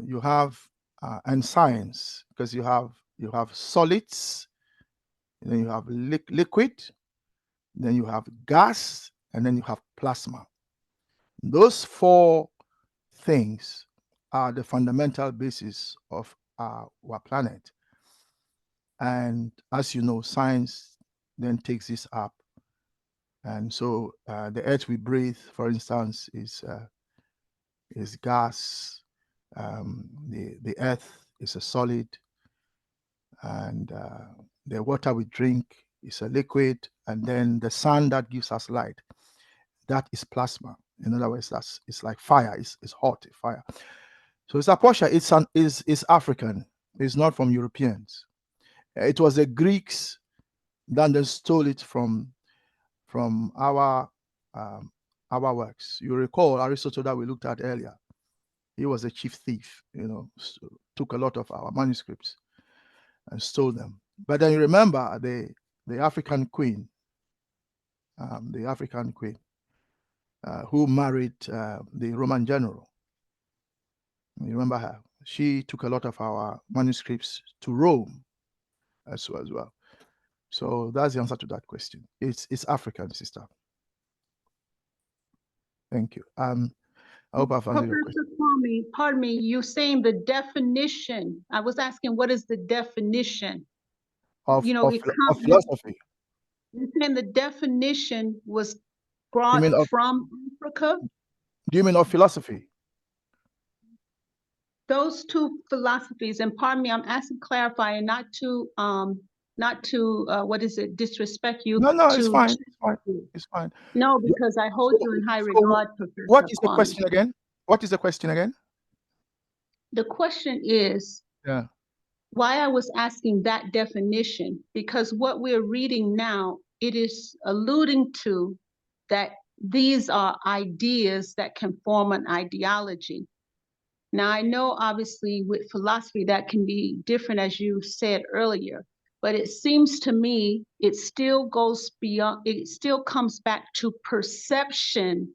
you have and science, because you have solids, and then you have liquid, then you have gas, and then you have plasma. Those four things are the fundamental basis of our planet. And as you know, science then takes this up. And so the earth we breathe, for instance, is gas. The earth is a solid, and the water we drink is a liquid, and then the sun that gives us light, that is plasma. In other words, it's like fire. It's hot fire. So it's a Portia. It's African. It's not from Europeans. It was the Greeks that then stole it from our works. You recall Aristotle that we looked at earlier. He was a chief thief. Took a lot of our manuscripts and stole them. But then you remember the African queen, who married the Roman general. You remember her? She took a lot of our manuscripts to Rome as well. So that's the answer to that question. It's African, sister. Thank you. I hope I've answered your question. Kwame, pardon me, you're saying the definition. I was asking, what is the definition? Of philosophy. You're saying the definition was brought from Africa? Do you mean of philosophy? Those two philosophies, and pardon me, I'm asking clarifying, not to disrespect you. No, it's fine. It's fine. No, because I hold you in high regard, Professor. What is the question again? What is the question again? The question is, why I was asking that definition, because what we're reading now, it is alluding to that these are ideas that can form an ideology. Now, I know obviously with philosophy that can be different, as you said earlier, but it seems to me it still goes beyond, it still comes back to perception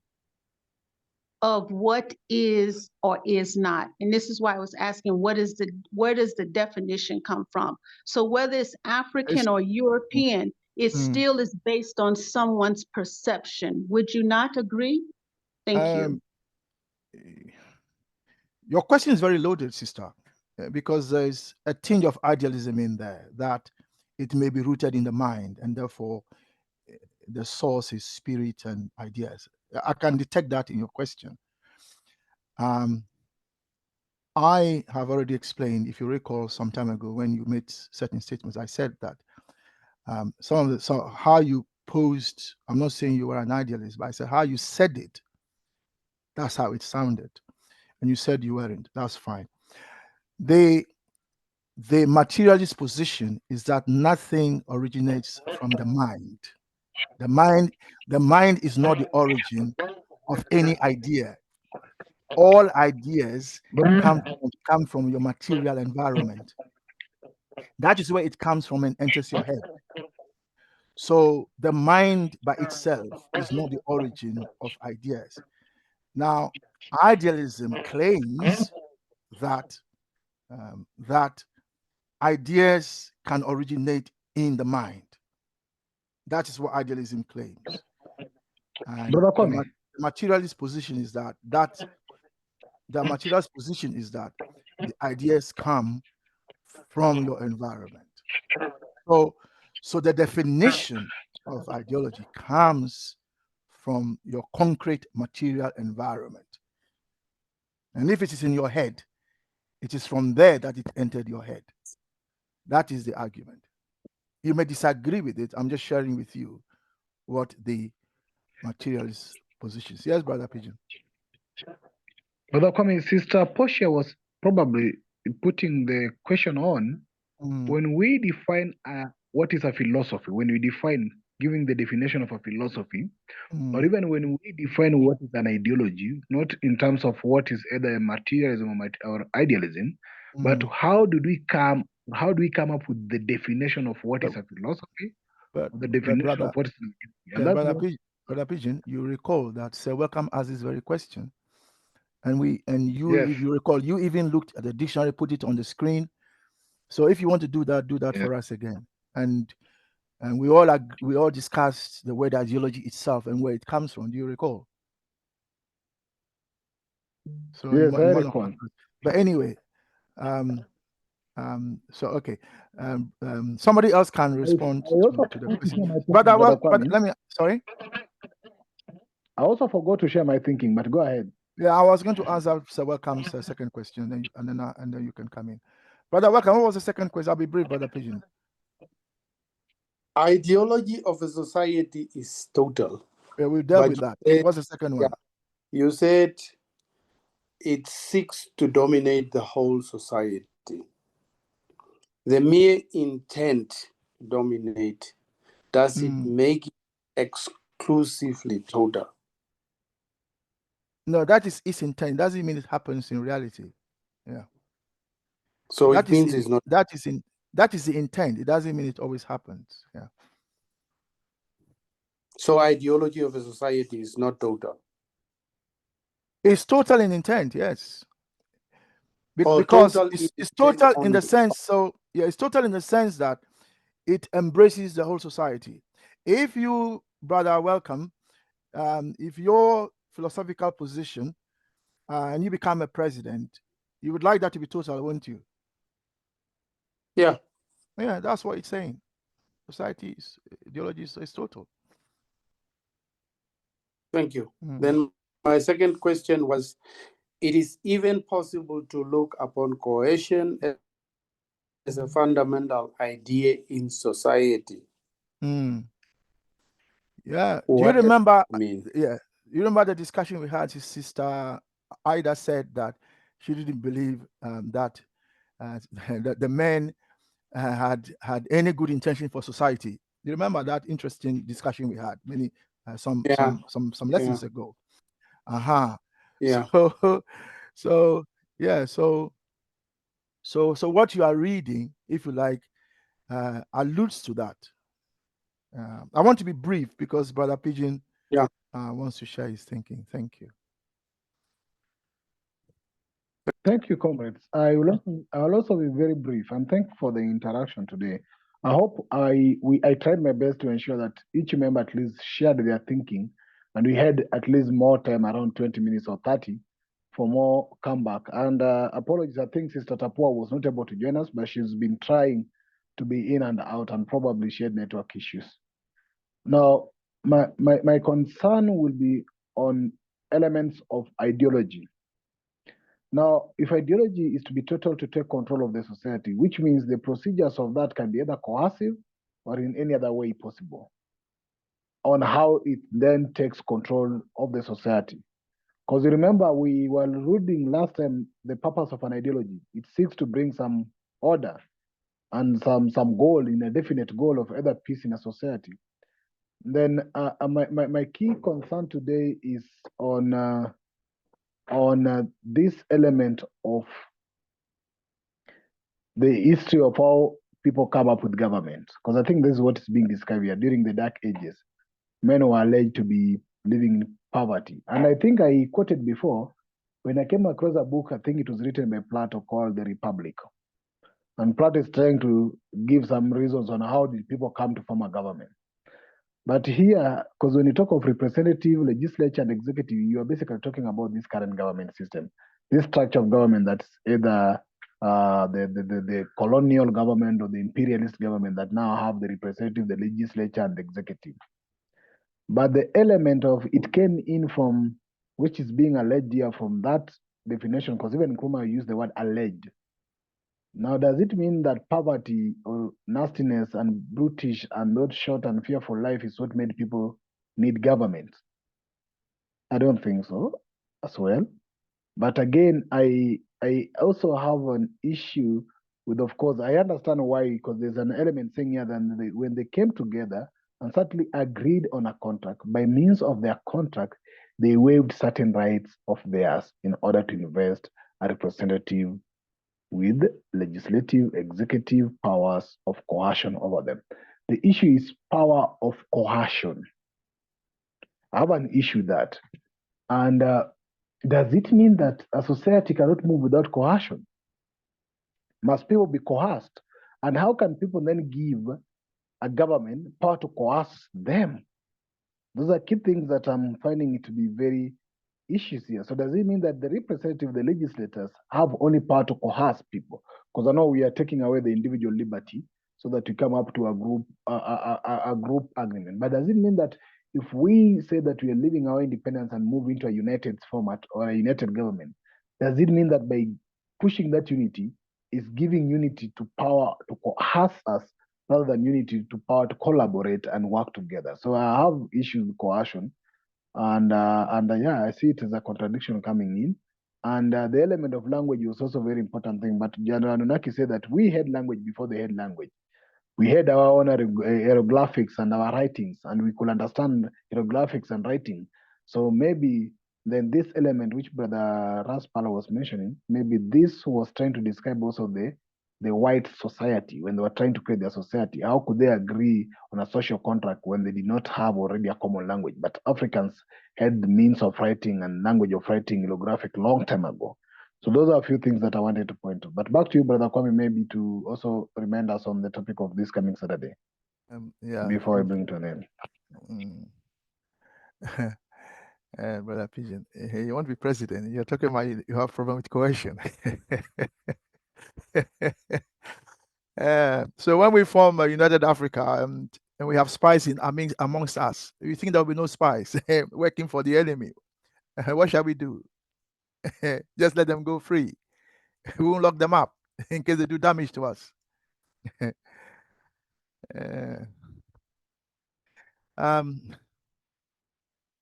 of what is or is not. And this is why I was asking, where does the definition come from? So whether it's African or European, it still is based on someone's perception. Would you not agree? Thank you. Your question is very loaded, sister, because there's a tinge of idealism in there, that it may be rooted in the mind, and therefore the source is spirit and ideas. I can detect that in your question. I have already explained, if you recall some time ago when you made certain statements, I said that how you posed, I'm not saying you were an idealist, but I said how you said it, that's how it sounded. And you said you weren't. That's fine. The materialist position is that nothing originates from the mind. The mind is not the origin of any idea. All ideas come from your material environment. That is where it comes from and enters your head. So the mind by itself is not the origin of ideas. Now, idealism claims that ideas can originate in the mind. That is what idealism claims. And the materialist position is that the materialist position is that the ideas come from your environment. So the definition of ideology comes from your concrete material environment. And if it is in your head, it is from there that it entered your head. That is the argument. You may disagree with it. I'm just sharing with you what the materialist position is. Yes, Brother Pigeon. Brother Kwame, Sister Portia was probably putting the question on when we define what is a philosophy, when we define, giving the definition of a philosophy, or even when we define what is an ideology, not in terms of what is either materialism or idealism, but how did we come how do we come up with the definition of what is a philosophy, But or the definition brother, of what is and yeah, that's brother Pigeon, you recall that Sir Welcome asked this very question, and you, yes, if you recall, you even looked at the dictionary, put it on the screen. So if you want to do that yeah. for us again, and we all discussed the word ideology itself and where it comes from. Do you recall? So Yes, I in one of recall. our, but anyway, so okay, somebody else can respond I also to the forgot to share question. my thinking, Brother, Brother but Kwame. let me, sorry. I also forgot to share my thinking, but go ahead. Yeah, I was going to answer Sir Welcome's second question, and then you can come in. Brother Welcome, what was the second question? I'll be brief, Brother Pigeon. Ideology of a society is total. Yeah, we dealt But with that. said, What's the second one? you said it seeks to dominate the whole society. The mere intent to dominate, does it make it exclusively total? No, that is its intent. Doesn't mean it happens in reality. Yeah. So that it means it's not. That is the intent. It doesn't mean it always happens. Yeah. So ideology of a society is not total. It's total in intent, yes. Because total it's total in the sense. So yeah, it's total in the sense that it embraces the whole society. If you, brother, welcome, if your philosophical position and you become a president, you would like that to be total, wouldn't you? Yeah. Yeah, that's what it's saying. Society is ideology is total. Thank you. Then my second question was, it is even possible to look upon coercion as a fundamental idea in society. Yeah. What Do you remember? mean? Yeah. You remember the discussion we had? His sister Ida said that she didn't believe that that the men had any good intention for society. You remember that interesting discussion we had some lessons ago? Yeah. So yeah. So what you are reading, if you like, alludes to that. I want to be brief because Brother Pigeon wants to share his thinking. Thank you. Thank you, comrades. I will also be very brief, and thank you for the interaction today. I hope I tried my best to ensure that each member at least shared their thinking, and we had at least more time, around 20 minutes or 30, for more comeback. And apologies, I think Sister Tapua was not able to join us, but she's been trying to be in and out, and probably she had network issues. Now, my concern will be on elements of ideology. Now, if ideology is to be total to take control of the society, which means the procedures of that can be either coercive or in any other way possible on how it then takes control of the society. Because you remember, we were reading last time the purpose of an ideology. It seeks to bring some order and some goal, in a definite goal of either peace in a society. Then my key concern today is on this element of the history of how people come up with government. Because I think this is what is being described here. During the Dark Ages, men were alleged to be living in poverty. And I think I quoted before, when I came across a book, I think it was written by Plato called The Republic. And Plato is trying to give some reasons on how did people come to form a government. But here, because when you talk of representative, legislature, and executive, you are basically talking about this current government system, this structure of government that's either the colonial government or the imperialist government that now have the representative, the legislature, and the executive. But the element of it came in from, which is being alleged here from that definition, because even Nkrumah used the word alleged. Now, does it mean that poverty or nastiness and brutish and not short and fearful life is what made people need government? I don't think so as well. But again, I also have an issue with, of course, I understand why, because there's an element saying here that when they came together and certainly agreed on a contract, by means of their contract, they waived certain rights of theirs in order to invest a representative with legislative, executive powers of coercion over them. The issue is power of coercion. I have an issue with that. And does it mean that a society cannot move without coercion? Must people be coerced? And how can people then give a government power to coerce them? Those are key things that I'm finding it to be very issues here. So does it mean that the representative, the legislators, have only power to coerce people? Because I know we are taking away the individual liberty so that we come up to a group agreement. But does it mean that if we say that we are leaving our independence and move into a united format or a united government, does it mean that by pushing that unity is giving unity to power to coerce us rather than unity to power to collaborate and work together? So I have issues with coercion. And yeah, I see it as a contradiction coming in. And the element of language was also a very important thing. But General Anunnaki said that we had language before they had language. We had our own hieroglyphics and our writings, and we could understand hieroglyphics and writing. So maybe then this element which Brother Raspala was mentioning, maybe this was trying to describe also the white society when they were trying to create their society. How could they agree on a social contract when they did not have already a common language? But Africans had the means of writing and language of writing hieroglyphic long time ago. So those are a few things that I wanted to point to. But back to you, Brother Kwame, maybe to also remind us on the topic of this coming Saturday. Before I bring to an end. Brother Pigeon, you want to be president? You're talking about you have a problem with coercion. So when we form United Africa and we have spies amongst us, you think there will be no spies working for the enemy? What shall we do? Just let them go free. We won't lock them up in case they do damage to us.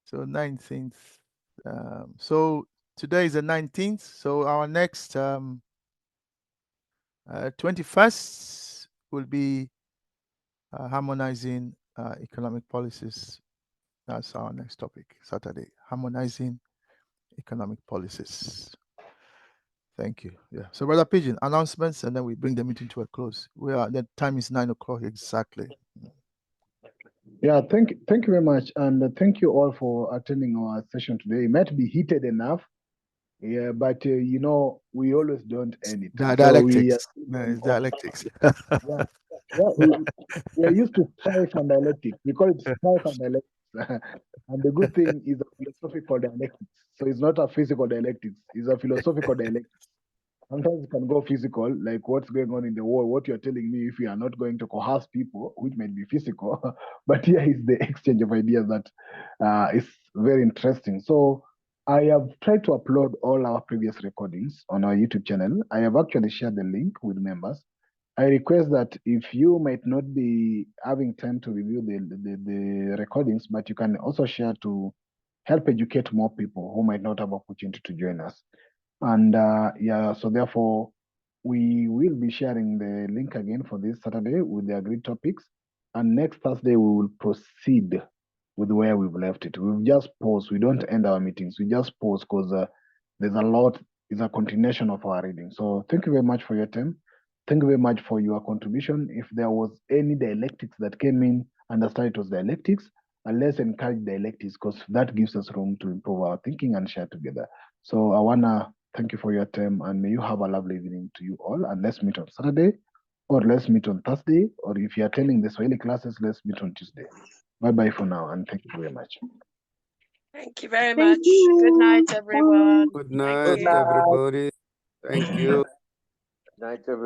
So 19th. So today is the 19th. So our next 21st will be harmonizing economic policies. That's our next topic, Saturday. Harmonizing economic policies. Thank you. Yeah. So, Brother Pigeon, announcements, and then we bring the meeting to a close. The time is 9 o'clock exactly. Yeah, thank you very much, and thank you all for attending our session today. It might be heated enough, yeah, but we always don't end it. Dialectics. It's dialectics. We are used to strife and dialectics. We call it strife and dialectics. And the good thing is a philosophical dialectics. So it's not a physical dialectics, it's a philosophical dialectics. Sometimes it can go physical, like what's going on in the world, what you're telling me, if we are not going to coerce people, which might be physical, but here is the exchange of ideas that is very interesting. So I have tried to upload all our previous recordings on our YouTube channel. I have actually shared the link with members. I request that if you might not be having time to review the recordings, but you can also share to help educate more people who might not have opportunity to join us. And yeah, so therefore, we will be sharing the link again for this Saturday with the agreed topics. And next Thursday, we will proceed with where we've left it. We've just paused. We don't end our meetings. We just pause because there's a lot, it's a continuation of our reading. So thank you very much for your time. Thank you very much for your contribution. If there was any dialectics that came in, understand it was dialectics, and let's encourage dialectics because that gives us room to improve our thinking and share together. So I wanna thank you for your time, and may you have a lovely evening to you all. And let's meet on Saturday, or let's meet on Thursday, or if you're attending the Swahili classes, let's meet on Tuesday. Bye-bye for now, and thank you very much. Thank you very much. Good night, everyone. Good night, everybody. Thank you. Good night, everybody.